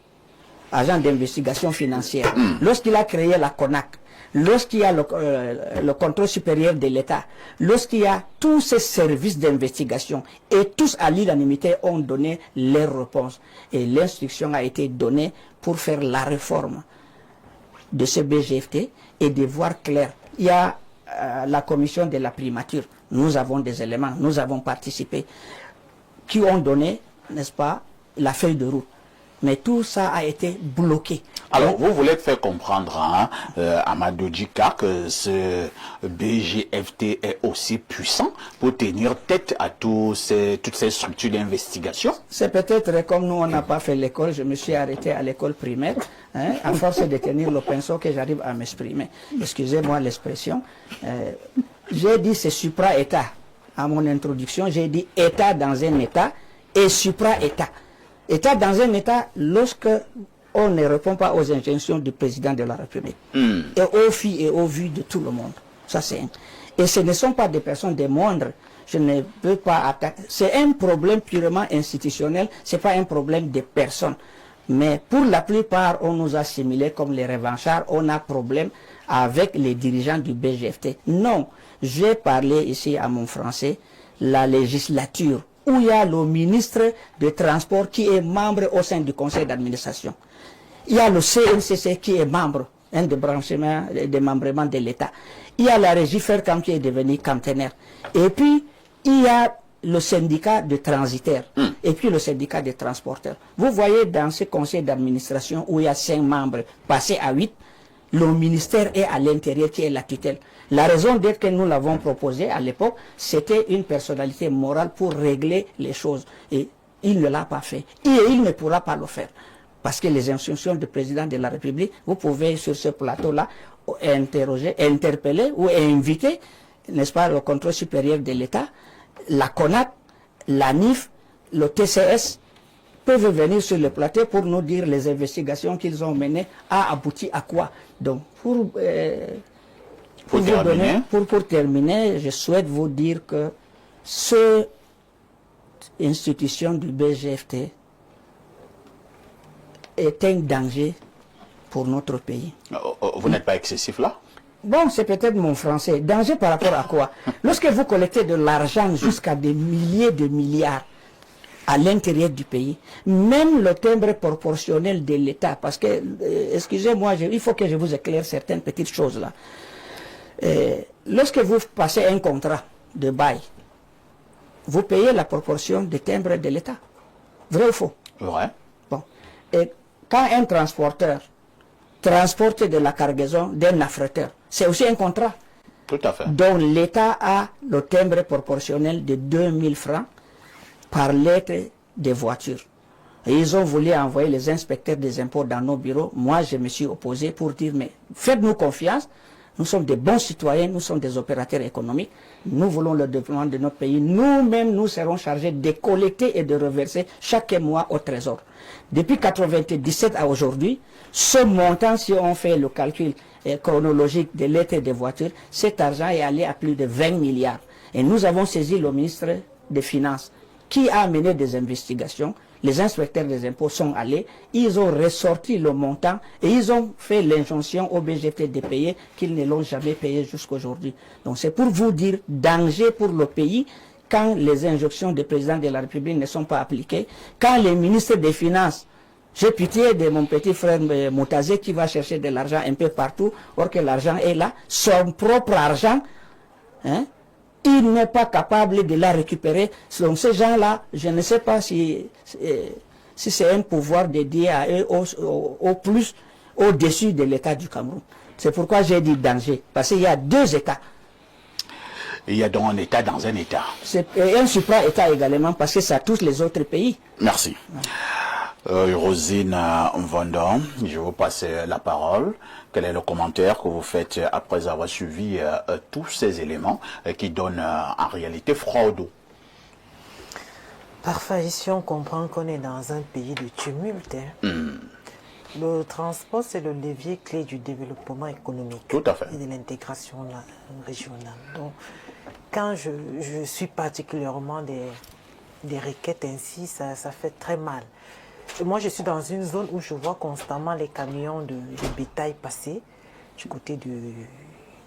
agent d'investigation financière, lorsqu'il a créé la CONAC, lorsqu'il y a le contrôle supérieur de l'État, lorsqu'il y a tous ces services d'investigation, et tous à l'unanimité ont donné leurs réponses. Et l'instruction a été donnée pour faire la réforme de ce BGFT et de voir clair. Il y a la commission de la primature, nous avons des éléments, nous avons participé, qui ont donné, n'est-ce pas, la feuille de route. Mais tout ça a été bloqué. Alors, vous voulez faire comprendre à Amadou Djika que ce BGFT est aussi puissant pour tenir tête à toutes ces structures d'investigation? C'est peut-être comme nous, on n'a pas fait l'école, je me suis arrêté à l'école primaire, à force de tenir le pinceau que j'arrive à m'exprimer. Excusez-moi l'expression. J'ai dit c'est supra-État. À mon introduction, j'ai dit État dans un État et supra-État. État dans un État lorsque on ne répond pas aux injonctions du président de la République. Et au fil et au vu de tout le monde. Ça, c'est un. Et ce ne sont pas des personnes des moindres. Je ne veux pas attaquer. C'est un problème purement institutionnel. Ce n'est pas un problème de personnes. Mais pour la plupart, on nous a assimilés comme les revanchards. On a problème avec les dirigeants du BGFT. Non. J'ai parlé ici à mon français, la législature, où il y a le ministre des Transports qui est membre au sein du conseil d'administration. Il y a le CNCC qui est membre, un des membrements de l'État. Il y a la régie Fercam qui est devenue cantonnaire. Et puis, il y a le syndicat de transitaires. Et puis le syndicat des transporteurs. Vous voyez dans ce conseil d'administration où il y a 5 membres passés à 8, le ministère est à l'intérieur qui est la tutelle. La raison d'être que nous l'avons proposé à l'époque, c'était une personnalité morale pour régler les choses. Et il ne l'a pas fait. Et il ne pourra pas le faire. Parce que les instructions du président de la République, vous pouvez sur ce plateau-là interroger, interpeller ou inviter, n'est-ce pas, le contrôle supérieur de l'État, la CONAC, la NIF, le TCS, peuvent venir sur le plateau pour nous dire les investigations qu'ils ont menées a abouti à quoi. Donc, pour terminer, je souhaite vous dire que cette institution du BGFT est un danger pour notre pays. Vous n'êtes pas excessif là? Bon, c'est peut-être mon français. Danger par rapport à quoi? Lorsque vous collectez de l'argent jusqu'à des milliers de milliards à l'intérieur du pays, même le timbre proportionnel de l'État, parce que, excusez-moi, il faut que je vous éclaire certaines petites choses là. Lorsque vous passez un contrat de bail, vous payez la proportion des timbres de l'État. Vrai ou faux? Vrai. Bon. Et quand un transporteur transporte de la cargaison d'un affréteur, c'est aussi un contrat. Tout à fait. Donc l'État a le timbre proportionnel de 2000 francs par lettre des voitures. Et ils ont voulu envoyer les inspecteurs des impôts dans nos bureaux. Moi, je me suis opposé pour dire, mais faites-nous confiance. Nous sommes des bons citoyens, nous sommes des opérateurs économiques. Nous voulons le développement de notre pays. Nous-mêmes, nous serons chargés de collecter et de reverser chaque mois au Trésor. Depuis 1997 à aujourd'hui, ce montant, si on fait le calcul chronologique des lettres et des voitures, cet argent est allé à plus de 20 milliards. Et nous avons saisi le ministre des Finances qui a mené des investigations. Les inspecteurs des impôts sont allés, ils ont ressorti le montant et ils ont fait l'injonction au BGFT de payer qu'ils ne l'ont jamais payé jusqu'aujourd'hui. Donc c'est pour vous dire, danger pour le pays quand les injonctions du président de la République ne sont pas appliquées, quand les ministres des Finances, j'ai pitié de mon petit frère Moutazé qui va chercher de l'argent un peu partout, or que l'argent est là, son propre argent, hein, il n'est pas capable de la récupérer. Donc ces gens-là, je ne sais pas si c'est un pouvoir dédié à eux au plus au-dessus de l'État du Cameroun. C'est pourquoi j'ai dit danger. Parce qu'il y a 2 États. Il y a donc un État dans un État. Et un supra-État également, parce que ça touche les autres pays. Merci. Rosine Mvondon, je vous passe la parole. Quel est le commentaire que vous faites après avoir suivi tous ces éléments qui donnent en réalité froid au dos? Parfois, ici, on comprend qu'on est dans un pays de tumulte. Le transport, c'est le levier clé du développement économique. Tout à fait. Et de l'intégration régionale. Donc, quand je suis particulièrement des requêtes ainsi, ça fait très mal. Moi, je suis dans une zone où je vois constamment les camions de bétail passer du côté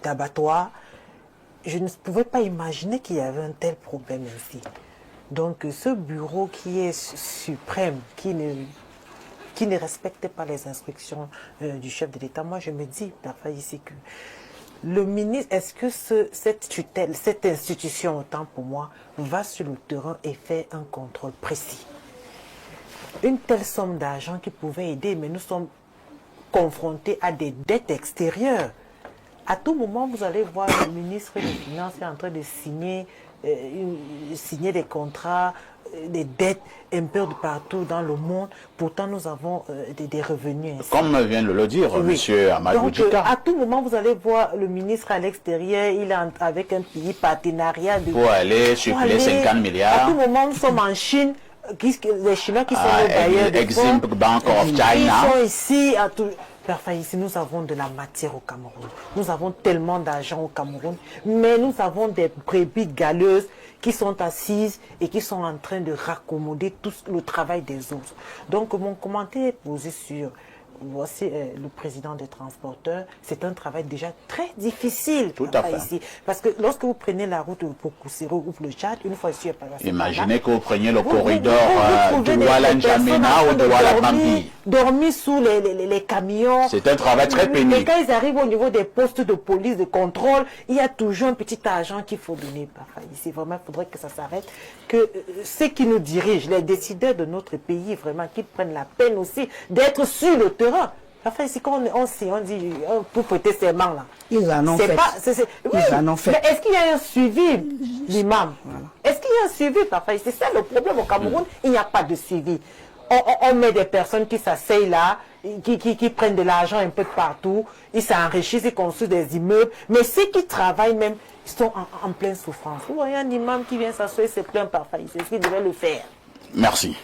d'abattoir. Je ne pouvais pas imaginer qu'il y avait un tel problème ici. Donc, ce bureau qui est suprême, qui ne respecte pas les instructions du chef de l'État, moi, je me dis, parfois ici, que le ministre, est-ce que cette tutelle, cette institution, autant pour moi, va sur le terrain et fait un contrôle précis? une telle somme d'argent qui pouvait aider, mais nous sommes confrontés à des dettes extérieures. À tout moment, vous allez voir le ministre des Finances est en train de signer des contrats, des dettes un peu de partout dans le monde. Pourtant, nous avons des revenus ainsi. Comme vient de le dire M. Amadou Djita. À tout moment, vous allez voir le ministre à l'extérieur, il est avec un pays partenariat. Pour aller suppléer 50 milliards. À tout moment, nous sommes en Chine. Les Chinois qui sont nos bailleurs de fonds, Exim Bank of China. ils sont ici. Parfois, ici, nous avons de la matière au Cameroun. Nous avons tellement d'argent au Cameroun, mais nous avons des brebis galeuses qui sont assises et qui sont en train de raccommoder tout le travail des autres. Donc, mon commentaire est posé sur... Voici le président des transporteurs. C'est un travail déjà très difficile. Tout à fait. Ici. Parce que lorsque vous prenez la route pour Koussiro ou le Tchad, une fois ici, imaginez que vous preniez le corridor de Douala-N'Djamena ou de Douala-Bangui. Dormir sous les camions. C'est un travail très pénible. Et quand ils arrivent au niveau des postes de police, de contrôle, il y a toujours un petit argent qu'il faut donner. Ici, vraiment, il faudrait que ça s'arrête. Que ceux qui nous dirigent, les décideurs de notre pays, vraiment, qu'ils prennent la peine aussi d'être sur le terrain. Enfin, ici, quand on dit pour prêter serment, là. Ils en ont fait. Ils en ont fait. Mais est-ce qu'il y a un suivi, l'imam? Est-ce qu'il y a un suivi, parfois? C'est ça le problème au Cameroun, il n'y a pas de suivi. On met des personnes qui s'asseyent là, qui prennent de l'argent un peu de partout, ils s'enrichissent, ils construisent des immeubles, mais ceux qui travaillent même, ils sont en pleine souffrance. Vous voyez un imam qui vient s'asseoir et se plaint parfois, c'est ce qu'il devait le faire. Merci.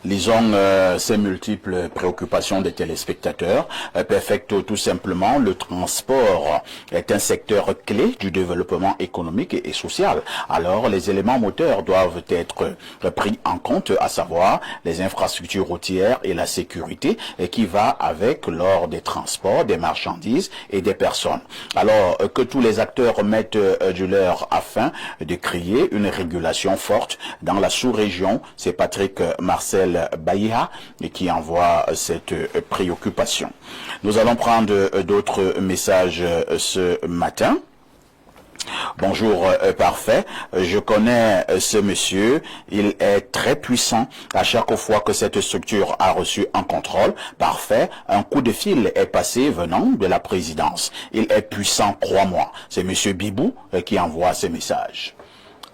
Lisons ces multiples préoccupations des téléspectateurs. Perfecto, tout simplement, le transport est un secteur clé du développement économique et social. Alors, les éléments moteurs doivent être pris en compte, à savoir les infrastructures routières et la sécurité qui va avec lors des transports, des marchandises et des personnes. Alors, que tous les acteurs mettent du leur afin de créer une régulation forte dans la sous-région. C'est Patrick Marcel Baïha qui envoie cette préoccupation. Nous allons prendre d'autres messages ce matin. Bonjour, parfait. Je connais ce monsieur. Il est très puissant. À chaque fois que cette structure a reçu un contrôle, parfait, un coup de fil est passé venant de la présidence. Il est puissant, crois-moi. C'est monsieur Bibou qui envoie ce message.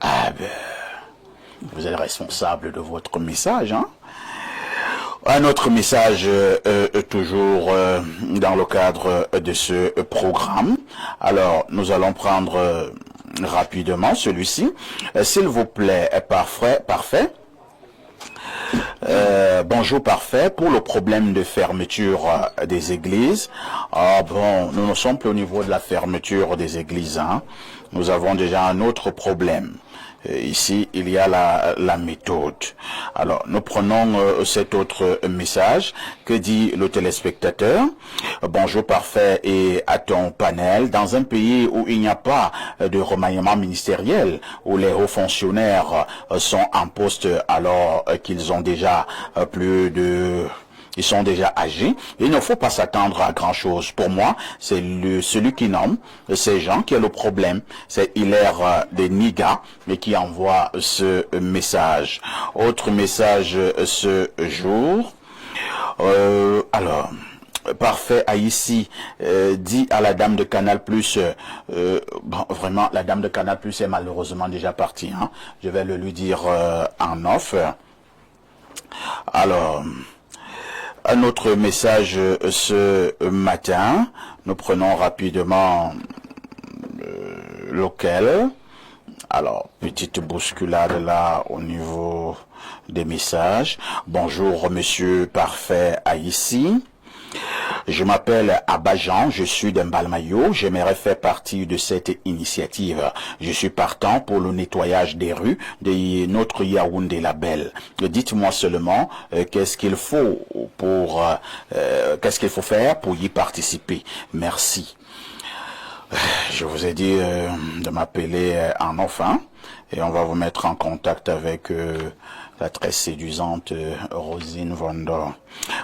Ah ben... Vous êtes responsable de votre message, hein? Un autre message, toujours dans le cadre de ce programme. Alors, nous allons prendre rapidement celui-ci. S'il vous plaît, parfait. Bonjour, parfait. Pour le problème de fermeture des églises, bon, nous ne sommes plus au niveau de la fermeture des églises, hein. Nous avons déjà un autre problème. Ici, il y a la méthode. Alors, nous prenons cet autre message. Que dit le téléspectateur? Bonjour, parfait, et à ton panel. Dans un pays où il n'y a pas de remaniement ministériel, où les hauts fonctionnaires sont en poste alors qu'ils ont déjà ils sont déjà âgés. Il ne faut pas s'attendre à grand chose. Pour moi, c'est celui qui nomme ces gens qui est le problème. C'est Hilaire des Niga, mais qui envoie ce message. Autre message ce jour. Alors, parfait, ici, dit à la dame de Canal+, bon, vraiment, la dame de Canal+ est malheureusement déjà partie, hein. Je vais le lui dire en off. Alors... Un autre message ce matin, nous prenons rapidement lequel. Alors, petite bousculade là au niveau des messages. Bonjour monsieur parfait ici. Je m'appelle Abajan, je suis d'Mbalmayo, j'aimerais faire partie de cette initiative. Je suis partant pour le nettoyage des rues de notre Yaoundé la Belle. Dites-moi seulement qu'est-ce qu'il faut faire pour y participer. Merci. Je vous ai dit de m'appeler en enfin et on va vous mettre en contact avec La très séduisante Rosine Vondor.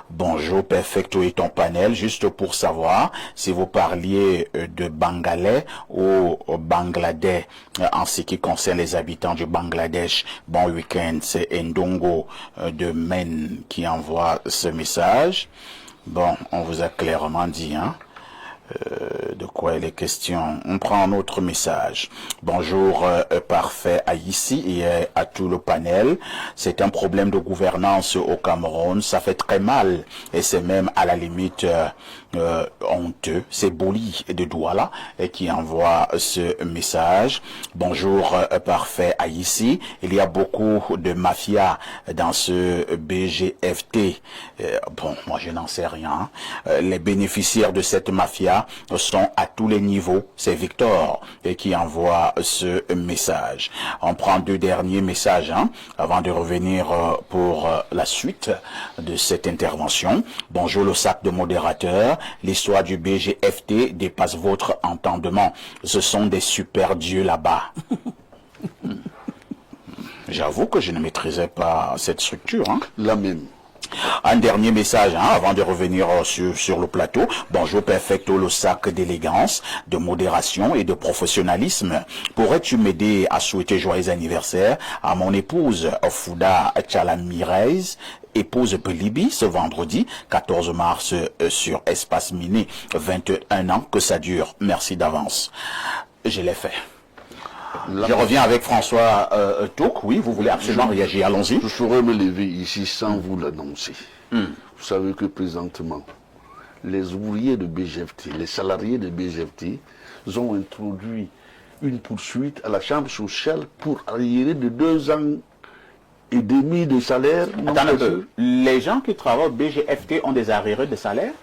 Bonjour, Perfecto et ton panel. Juste pour savoir si vous parliez de Bangalais ou Bangladesh en ce qui concerne les habitants du Bangladesh. Bon week-end, c'est Ndongo de Men qui envoie ce message. Bon, on vous a clairement dit, hein. De quoi il est question. On prend un autre message. Bonjour, parfait à ici et à tout le panel. C'est un problème de gouvernance au Cameroun. Ça fait très mal et c'est même à la limite honteux. C'est Boli de Douala qui envoie ce message. Bonjour, parfait à ici. Il y a beaucoup de mafia dans ce BGFT. Bon, moi je n'en sais rien. Les bénéficiaires de cette mafia sont à tous les niveaux. C'est Victor qui envoie ce message. On prend deux derniers messages avant de revenir pour la suite de cette intervention. Bonjour le sac de modérateurs. L'histoire du BGFT dépasse votre entendement. Ce sont des super dieux là-bas. J'avoue que je ne maîtrisais pas cette structure. La même. Un dernier message avant de revenir sur le plateau. Bonjour Perfecto, le sac d'élégance, de modération et de professionnalisme. Pourrais-tu m'aider à souhaiter joyeux anniversaire à mon épouse Fouda Tchalamirez, épouse Belibi, ce vendredi 14 mars sur Espace Miné, 21 ans, que ça dure. Merci d'avance. Je l'ai fait. Je reviens avec François Touk. Oui, vous voulez absolument réagir. Allons-y. Je saurais me lever ici sans vous l'annoncer. Vous savez que présentement, les ouvriers de BGFT, les salariés de BGFT, ont introduit une poursuite à la Chambre sociale pour arriérer de 2 ans et demi de salaire. Attends un peu. Les gens qui travaillent au BGFT ont des arriérés de salaire?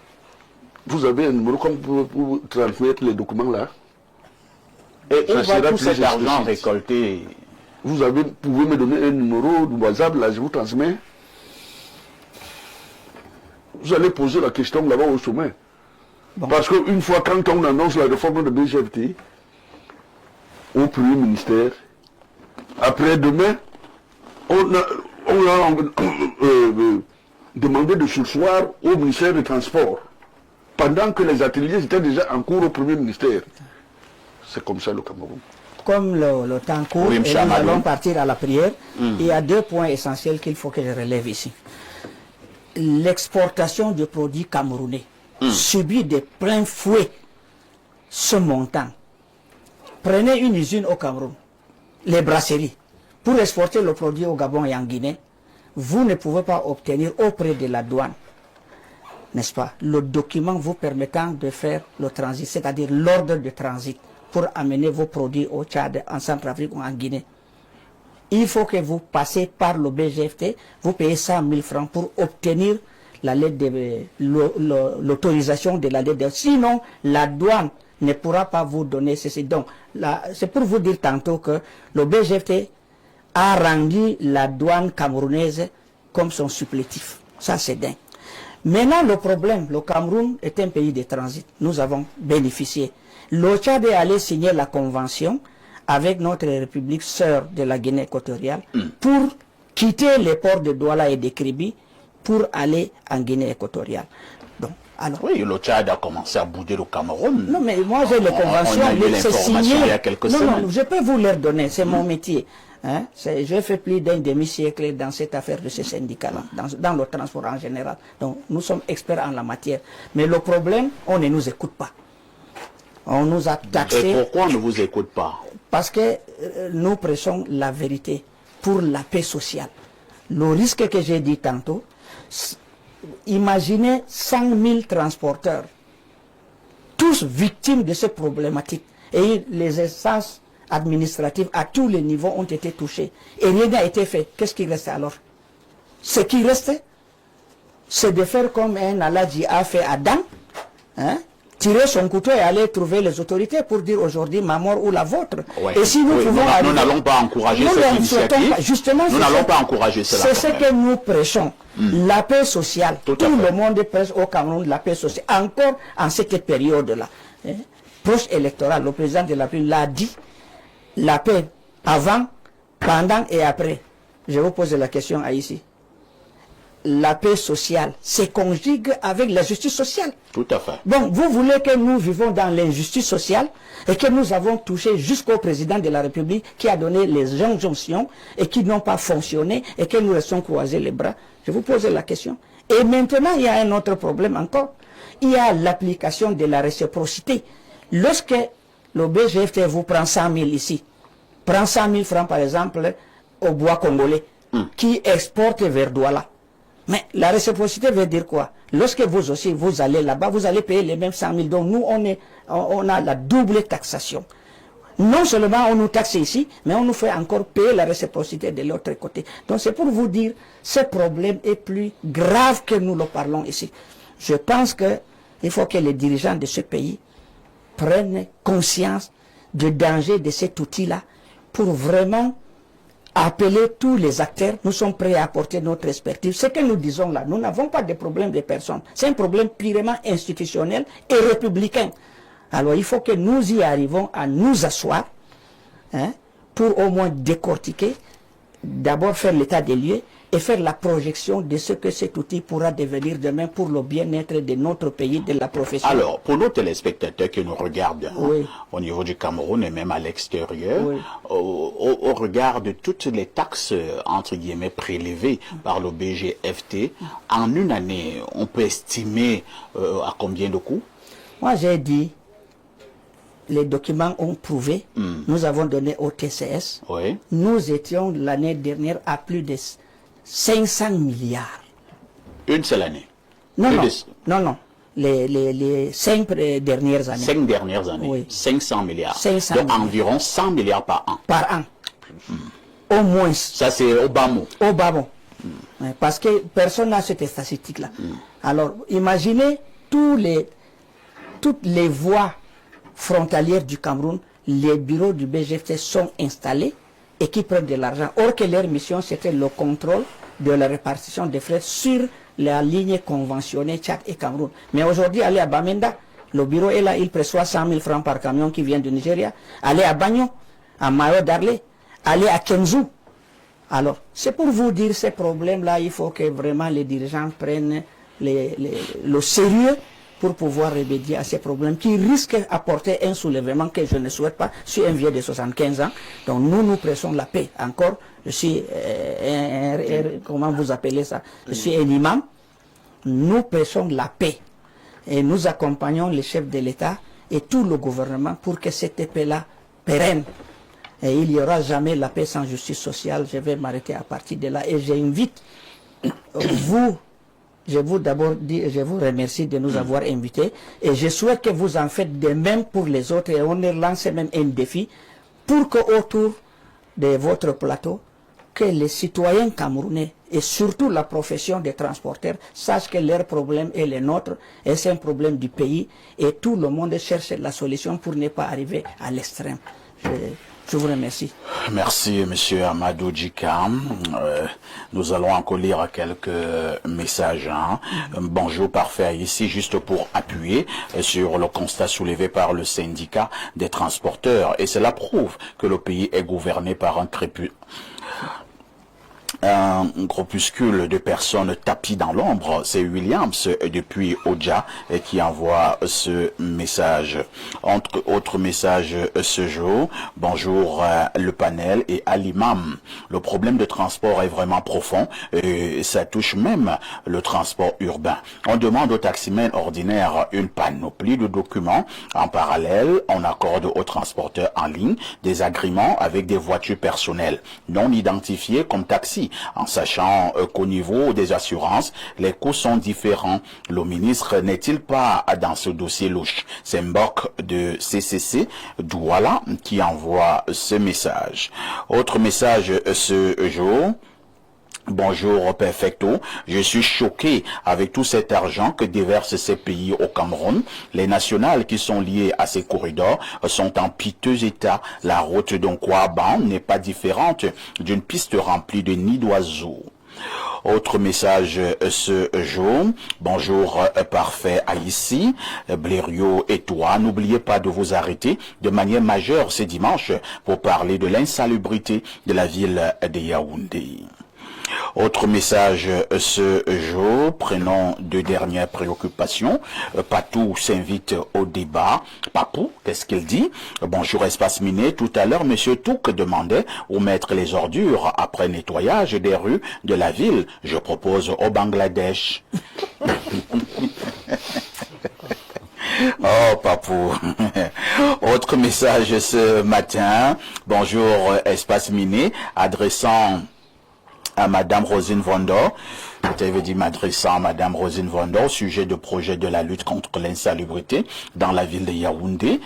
Vous avez un numéro comme pour transmettre les documents là? Et où va tout cet argent récolté? Vous pouvez me donner un numéro de WhatsApp, là, je vous transmets. Vous allez poser la question là-bas au sommet. Bon. Parce qu'une fois, quand on annonce la réforme de BGFT au Premier ministère, après-demain, on a demandé de surseoir au ministère des Transports, pendant que les ateliers étaient déjà en cours au Premier ministère. C'est comme ça le Cameroun. Comme le temps court, oui, et nous allons partir à la prière, il y a 2 points essentiels qu'il faut que je relève ici. L'exportation de produits camerounais subit de plein fouet ce montant. Prenez une usine au Cameroun, les brasseries, pour exporter le produit au Gabon et en Guinée, vous ne pouvez pas obtenir auprès de la douane, n'est-ce pas, le document vous permettant de faire le transit, c'est-à-dire l'ordre de transit, pour amener vos produits au Tchad, en Centrafrique ou en Guinée. Il faut que vous passez par le BGFT, vous payez 100 000 francs pour obtenir la lettre de l'autorisation de la lettre. Sinon, la douane ne pourra pas vous donner ceci. Donc, c'est pour vous dire tantôt que le BGFT a rendu la douane camerounaise comme son supplétif. Ça, c'est dingue. Maintenant, le problème, le Cameroun est un pays de transit. Nous avons bénéficié. Le Tchad est allé signer la convention avec notre république sœur de la Guinée équatoriale pour quitter les ports de Douala et de Kribi pour aller en Guinée équatoriale. Donc, alors, oui, le Tchad a commencé à bouder le Cameroun. Non, mais moi j'ai les conventions, c'est signé. Il y a quelques semaines. Non, je peux vous les donner, c'est mon métier. Hein? J'ai fait plus d'un demi-siècle dans cette affaire de ces syndicats-là, dans le transport en général. Donc, nous sommes experts en la matière. Mais le problème, on ne nous écoute pas. On nous a taxés. Et pourquoi on ne vous écoute pas? Parce que nous prêchons la vérité pour la paix sociale. Le risque que j'ai dit tantôt, imaginez 100 000 transporteurs, tous victimes de cette problématique. Et les instances administratives à tous les niveaux ont été touchées. Et rien n'a été fait. Qu'est-ce qui restait alors? Ce qui restait, c'est de faire comme un Aladji a fait à Dan, hein? Tirer son couteau et aller trouver les autorités pour dire aujourd'hui ma mort ou la vôtre. Ouais. Et si nous pouvons nous n'allons pas encourager cette initiative. Justement, nous n'allons pas encourager cela. C'est ce que nous prêchons. La paix sociale. Tout le monde prêche au Cameroun la paix sociale. Encore en cette période-là. Hein? Proche électorale, le président de la République l'a dit. La paix avant, pendant et après. je vous pose la question à ici. La paix sociale se conjugue avec la justice sociale. Tout à fait. Bon, vous voulez que nous vivons dans l'injustice sociale et que nous avons touché jusqu'au président de la République qui a donné les injonctions et qui n'ont pas fonctionné et que nous restons croisés les bras. Je vous pose la question. Et maintenant, il y a un autre problème encore. Il y a l'application de la réciprocité. Lorsque le BGFT vous prend 100 000 ici, prend 100 000 francs par exemple au bois congolais qui exporte vers Douala. Mais la réciprocité veut dire quoi? Lorsque vous aussi, vous allez là-bas, vous allez payer les mêmes 100 000. Donc nous, on a la double taxation. Non seulement on nous taxe ici, mais on nous fait encore payer la réciprocité de l'autre côté. Donc c'est pour vous dire, ce problème est plus grave que nous le parlons ici. Je pense qu'il faut que les dirigeants de ce pays prennent conscience du danger de cet outil-là pour vraiment appeler tous les acteurs. Nous sommes prêts à apporter notre expertise. Ce que nous disons là, nous n'avons pas de problème de personnes. C'est un problème purement institutionnel et républicain. Alors il faut que nous y arrivons à nous asseoir pour au moins décortiquer, d'abord faire l'état des lieux et faire la projection de ce que cet outil pourra devenir demain pour le bien-être de notre pays, de la profession. Alors, pour nos téléspectateurs qui nous regardent oui. Au niveau du Cameroun et même à l'extérieur, oui. au regard de toutes les taxes, entre guillemets, prélevées par le BGFT, en une année, on peut estimer à combien de coûts? Moi, j'ai dit, les documents ont prouvé, nous avons donné au TCS, oui. Nous étions l'année dernière à plus de 500 milliards. Une seule année? Non, non. Les 5 dernières années. 5 dernières années, oui. 500 milliards. 500 Donc milliards. environ 100 milliards par an. Par an. Au moins. Ça, c'est au bas mot. Au bas mot. Parce que personne n'a cette statistique-là. Alors, imaginez toutes les voies frontalières du Cameroun, les bureaux du BGFT sont installés et qui prennent de l'argent. Or que leur mission, c'était le contrôle de la répartition des frais sur la ligne conventionnée Tchad et Cameroun. Mais aujourd'hui, allez à Bamenda, le bureau est là, il préçoit 100 000 francs par camion qui vient du Nigeria. Allez à Bagno, à Mayo Darlé, allez à Kenzu. Alors, c'est pour vous dire ces problèmes-là, il faut que vraiment les dirigeants prennent le sérieux pour pouvoir remédier à ces problèmes qui risquent d'apporter un soulèvement que je ne souhaite pas. Je suis un vieux de 75 ans, donc nous pressons la paix. Encore, je suis, comment vous appelez ça? Je suis un imam. Nous pressons la paix et nous accompagnons les chefs de l'État et tout le gouvernement pour que cette paix-là pérenne. Et il n'y aura jamais la paix sans justice sociale. Je vais m'arrêter à partir de là et j'invite vous. Je vous remercie de nous avoir invités et je souhaite que vous en faites de même pour les autres et on lance même un défi pour qu'autour de votre plateau, que les citoyens camerounais et surtout la profession des transporteurs sachent que leur problème est le nôtre et c'est un problème du pays et tout le monde cherche la solution pour ne pas arriver à l'extrême. Je vous remercie. Merci, Monsieur Amadou Djikam. Nous allons encore lire quelques messages. Bonjour, parfait. Ici, juste pour appuyer sur le constat soulevé par le syndicat des transporteurs. Et cela prouve que le pays est gouverné par un groupuscule de personnes tapies dans l'ombre. C'est Williams depuis Oja qui envoie ce message. Entre autres messages ce jour, bonjour le panel et à l'imam. Le problème de transport est vraiment profond et ça touche même le transport urbain. On demande aux taximens ordinaires une panoplie de documents. En parallèle, on accorde aux transporteurs en ligne des agréments avec des voitures personnelles non identifiées comme taxis, en sachant qu'au niveau des assurances, les coûts sont différents. Le ministre n'est-il pas dans ce dossier louche? C'est Mbok de CCC Douala qui envoie ce message. Autre message ce jour. Bonjour Perfecto, je suis choqué avec tout cet argent que déversent ces pays au Cameroun. Les nationales qui sont liées à ces corridors sont en piteux état. La route d'Onkwaban n'est pas différente d'une piste remplie de nids d'oiseaux. Autre message ce jour. Bonjour, parfait Haïti, Blériot et toi. N'oubliez pas de vous arrêter de manière majeure ce dimanche pour parler de l'insalubrité de la ville de Yaoundé. Autre message ce jour, prenons deux dernières préoccupations. Patou s'invite au débat. Papou, qu'est-ce qu'il dit? Bonjour Espace Miné. Tout à l'heure, Monsieur Touk demandait où mettre les ordures après nettoyage des rues de la ville. Je propose au Bangladesh. Oh, Papou. Autre message ce matin. Bonjour Espace Miné, adressant à Madame Rosine Vondor, j'avais dit m'adressant à Madame Rosine Vondor au sujet de projet de la lutte contre l'insalubrité dans la ville de Yaoundé.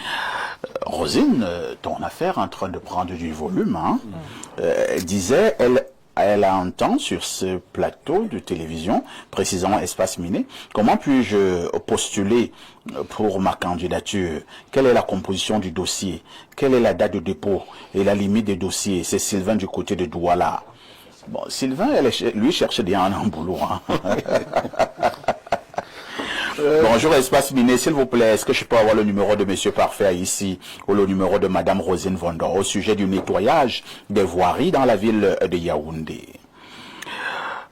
Rosine, ton affaire est en train de prendre du volume, hein? Disait, elle entend sur ce plateau de télévision, précisément Espace Miné, comment puis-je postuler pour ma candidature? Quelle est la composition du dossier? Quelle est la date de dépôt et la limite des dossiers? C'est Sylvain du côté de Douala. Bon, Sylvain, lui cherchait bien un boulot. Hein. Bonjour Espace Miné, s'il vous plaît, est-ce que je peux avoir le numéro de Monsieur Parfait ici ou le numéro de Madame Rosine Vondor au sujet du nettoyage des voiries dans la ville de Yaoundé?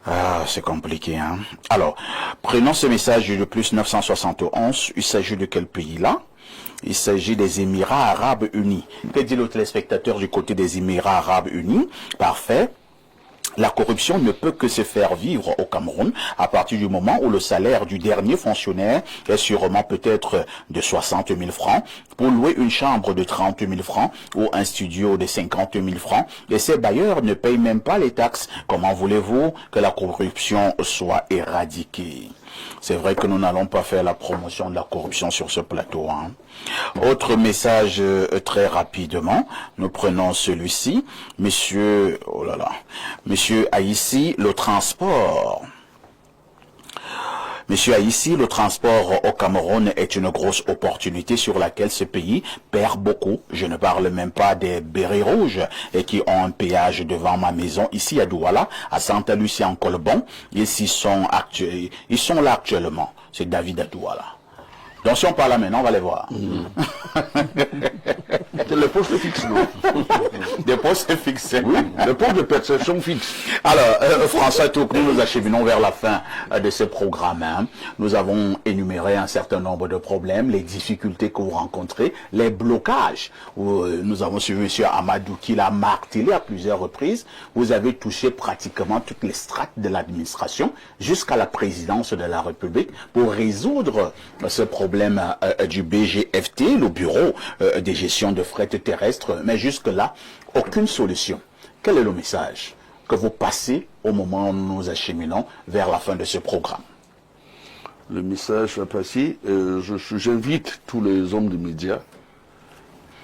Ah, c'est compliqué, hein. Alors, prenons ce message du plus 971. Il s'agit de quel pays là? Il s'agit des Émirats Arabes Unis. Que dit le téléspectateur du côté des Émirats Arabes Unis? Parfait. La corruption ne peut que se faire vivre au Cameroun à partir du moment où le salaire du dernier fonctionnaire est sûrement peut-être de 60 000 francs pour louer une chambre de 30 000 francs ou un studio de 50 000 francs et ces bailleurs ne payent même pas les taxes. Comment voulez-vous que la corruption soit éradiquée? C'est vrai que nous n'allons pas faire la promotion de la corruption sur ce plateau, hein. Autre message très rapidement, nous prenons celui-ci. Monsieur, oh là là, Monsieur Haïti, le transport. Monsieur Haïti, le transport au Cameroun est une grosse opportunité sur laquelle ce pays perd beaucoup. Je ne parle même pas des bérets rouges et qui ont un péage devant ma maison ici à Douala, à Santa Lucia en Colbon. Ils sont là actuellement. C'est David à Douala. Donc si on parle là maintenant, on va les voir. Les postes fixes, non? Des postes fixés. Oui, les postes de perception fixes. Alors, François Touk, nous acheminons vers la fin de ce programme. Hein. Nous avons énuméré un certain nombre de problèmes, les difficultés que vous rencontrez, les blocages. Nous avons suivi M. Amadou qui l'a martelé à plusieurs reprises. Vous avez touché pratiquement toutes les strates de l'administration jusqu'à la présidence de la République pour résoudre ce problème du BGFT, le Bureau de gestion de fret terrestre. Mais jusque-là, aucune solution. Quel est le message que vous passez au moment où nous nous acheminons vers la fin de ce programme? Le message à passer, j'invite tous les hommes de médias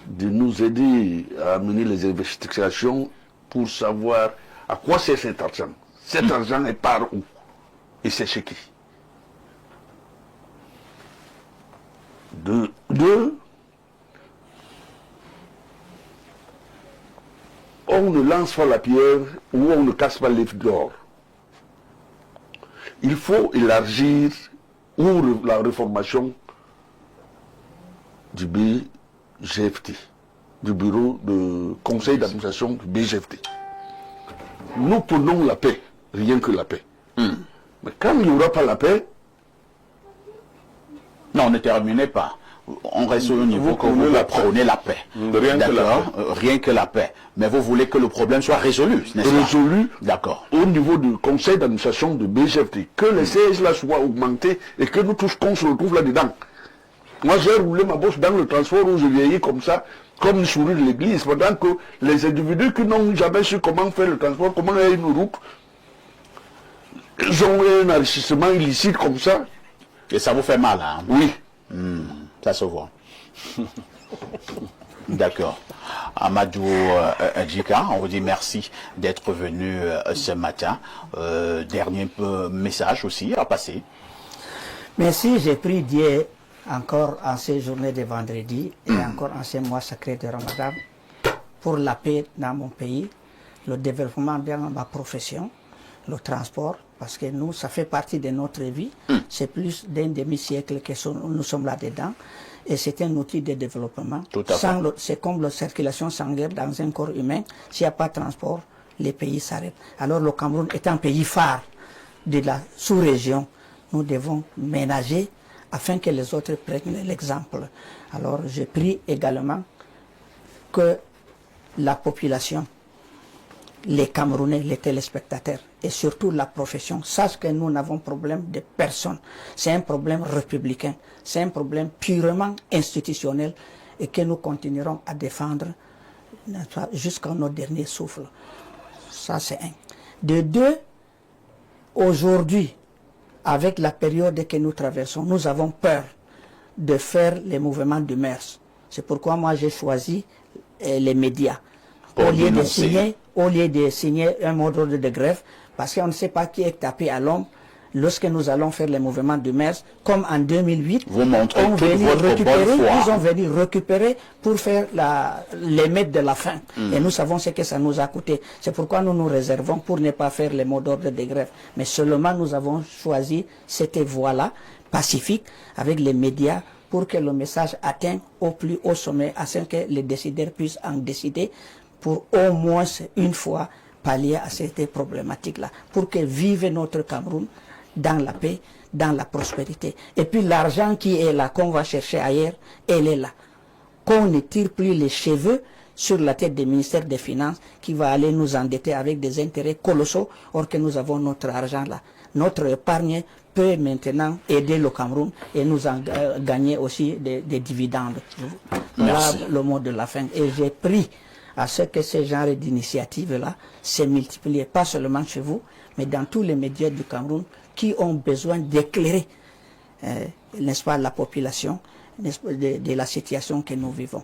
de nous aider à mener les investigations pour savoir à quoi sert cet argent. Cet argent est par où et c'est chez qui. Deux, on ne lance pas la pierre ou on ne casse pas l'œuf d'or. Il faut élargir la réformation du BGFT, du bureau de conseil d'administration du BGFT. Nous prenons la paix, rien que la paix. Mais quand il n'y aura pas la paix, non, ne terminez pas. On reste au niveau que vous prônez la paix. Rien que la paix. Mais vous voulez que le problème soit résolu, n'est-ce pas? Résolu. D'accord. Au niveau du conseil d'administration de BGFT. Que les sièges là soient augmentés et que nous tous qu'on se retrouve là-dedans. Moi j'ai roulé ma bosse dans le transport où je vieillis comme ça, comme une souris de l'église, pendant que les individus qui n'ont jamais su comment faire le transport, comment aller une route, ils ont un enrichissement illicite comme ça. Et ça vous fait mal, hein? Oui. Ça se voit. D'accord. Amadou Djika, on vous dit merci d'être venu ce matin. Dernier message aussi à passer. Merci, j'ai pris Dieu encore en ces journées de vendredi et encore en ces mois sacrés de Ramadan pour la paix dans mon pays, le développement de ma profession, le transport parce que nous, ça fait partie de notre vie. C'est plus d'un demi-siècle que nous sommes là-dedans. Et c'est un outil de développement. C'est comme la circulation sanguine dans un corps humain. S'il n'y a pas de transport, les pays s'arrêtent. Alors le Cameroun est un pays phare de la sous-région. Nous devons ménager afin que les autres prennent l'exemple. Alors je prie également que la population, les Camerounais, les téléspectateurs et surtout la profession sachent que nous n'avons problème de personne. C'est un problème républicain, c'est un problème purement institutionnel et que nous continuerons à défendre jusqu'à notre dernier souffle. Ça c'est un. De deux, aujourd'hui, avec la période que nous traversons, nous avons peur de faire les mouvements de mœurs. C'est pourquoi moi j'ai choisi les médias. Au lieu de signer un mot d'ordre de grève, parce qu'on ne sait pas qui est tapé à l'homme, lorsque nous allons faire les mouvements de mœurs, comme en 2008, ils ont venu récupérer pour faire l'émeute de la faim. Et nous savons ce que ça nous a coûté. C'est pourquoi nous nous réservons pour ne pas faire les mots d'ordre de grève. Mais seulement nous avons choisi cette voie-là, pacifique, avec les médias, pour que le message atteigne au plus haut sommet, afin que les décideurs puissent en décider pour au moins une fois pallier à cette problématique-là, pour que vive notre Cameroun dans la paix, dans la prospérité. Et puis l'argent qui est là, qu'on va chercher ailleurs, elle est là. Qu'on ne tire plus les cheveux sur la tête du ministère des Finances qui va aller nous endetter avec des intérêts colossaux, or que nous avons notre argent là. Notre épargne peut maintenant aider le Cameroun et nous en gagner aussi des dividendes. Voilà le mot de la fin. Et j'ai pris à ce que ce genre d'initiative-là se multiplie, pas seulement chez vous, mais dans tous les médias du Cameroun qui ont besoin d'éclairer, n'est-ce pas, la population de la situation que nous vivons.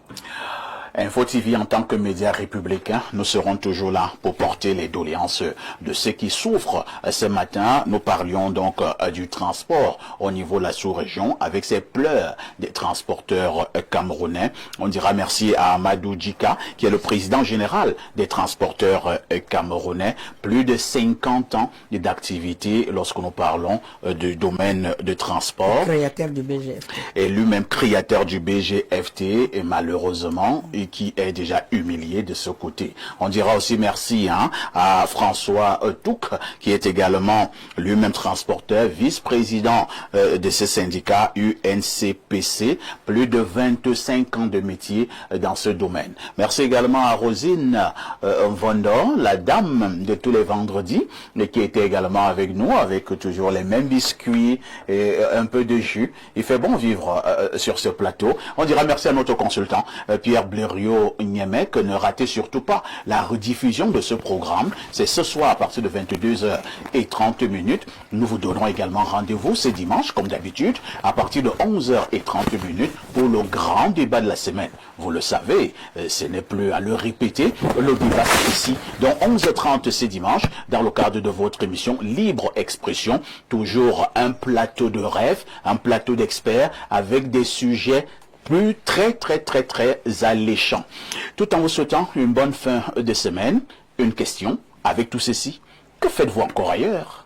Info TV, en tant que média républicain, nous serons toujours là pour porter les doléances de ceux qui souffrent. Ce matin, nous parlions donc du transport au niveau de la sous-région avec ces pleurs des transporteurs camerounais. On dira merci à Amadou Djika, qui est le président général des transporteurs camerounais. Plus de 50 ans d'activité lorsque nous parlons du domaine de transport. Créateur du BGFT. Et lui-même créateur du BGFT, et malheureusement, qui est déjà humilié de ce côté. On dira aussi merci à François Touk, qui est également lui-même transporteur, vice-président de ce syndicat UNCPC, plus de 25 ans de métier dans ce domaine. Merci également à Rosine Vondor, la dame de tous les vendredis, qui était également avec nous, avec toujours les mêmes biscuits et un peu de jus. Il fait bon vivre sur ce plateau. On dira merci à notre consultant, Pierre Blériot Niémec. Ne ratez surtout pas la rediffusion de ce programme. C'est ce soir à partir de 22h30. Nous vous donnerons également rendez-vous ce dimanche, comme d'habitude, à partir de 11h30 pour le grand débat de la semaine. Vous le savez, ce n'est plus à le répéter. Le débat est ici, donc 11h30 ce dimanche, dans le cadre de votre émission Libre Expression. Toujours un plateau de rêve, un plateau d'experts avec des sujets plus très alléchant. Tout en vous souhaitant une bonne fin de semaine, une question avec tout ceci. Que faites-vous encore ailleurs?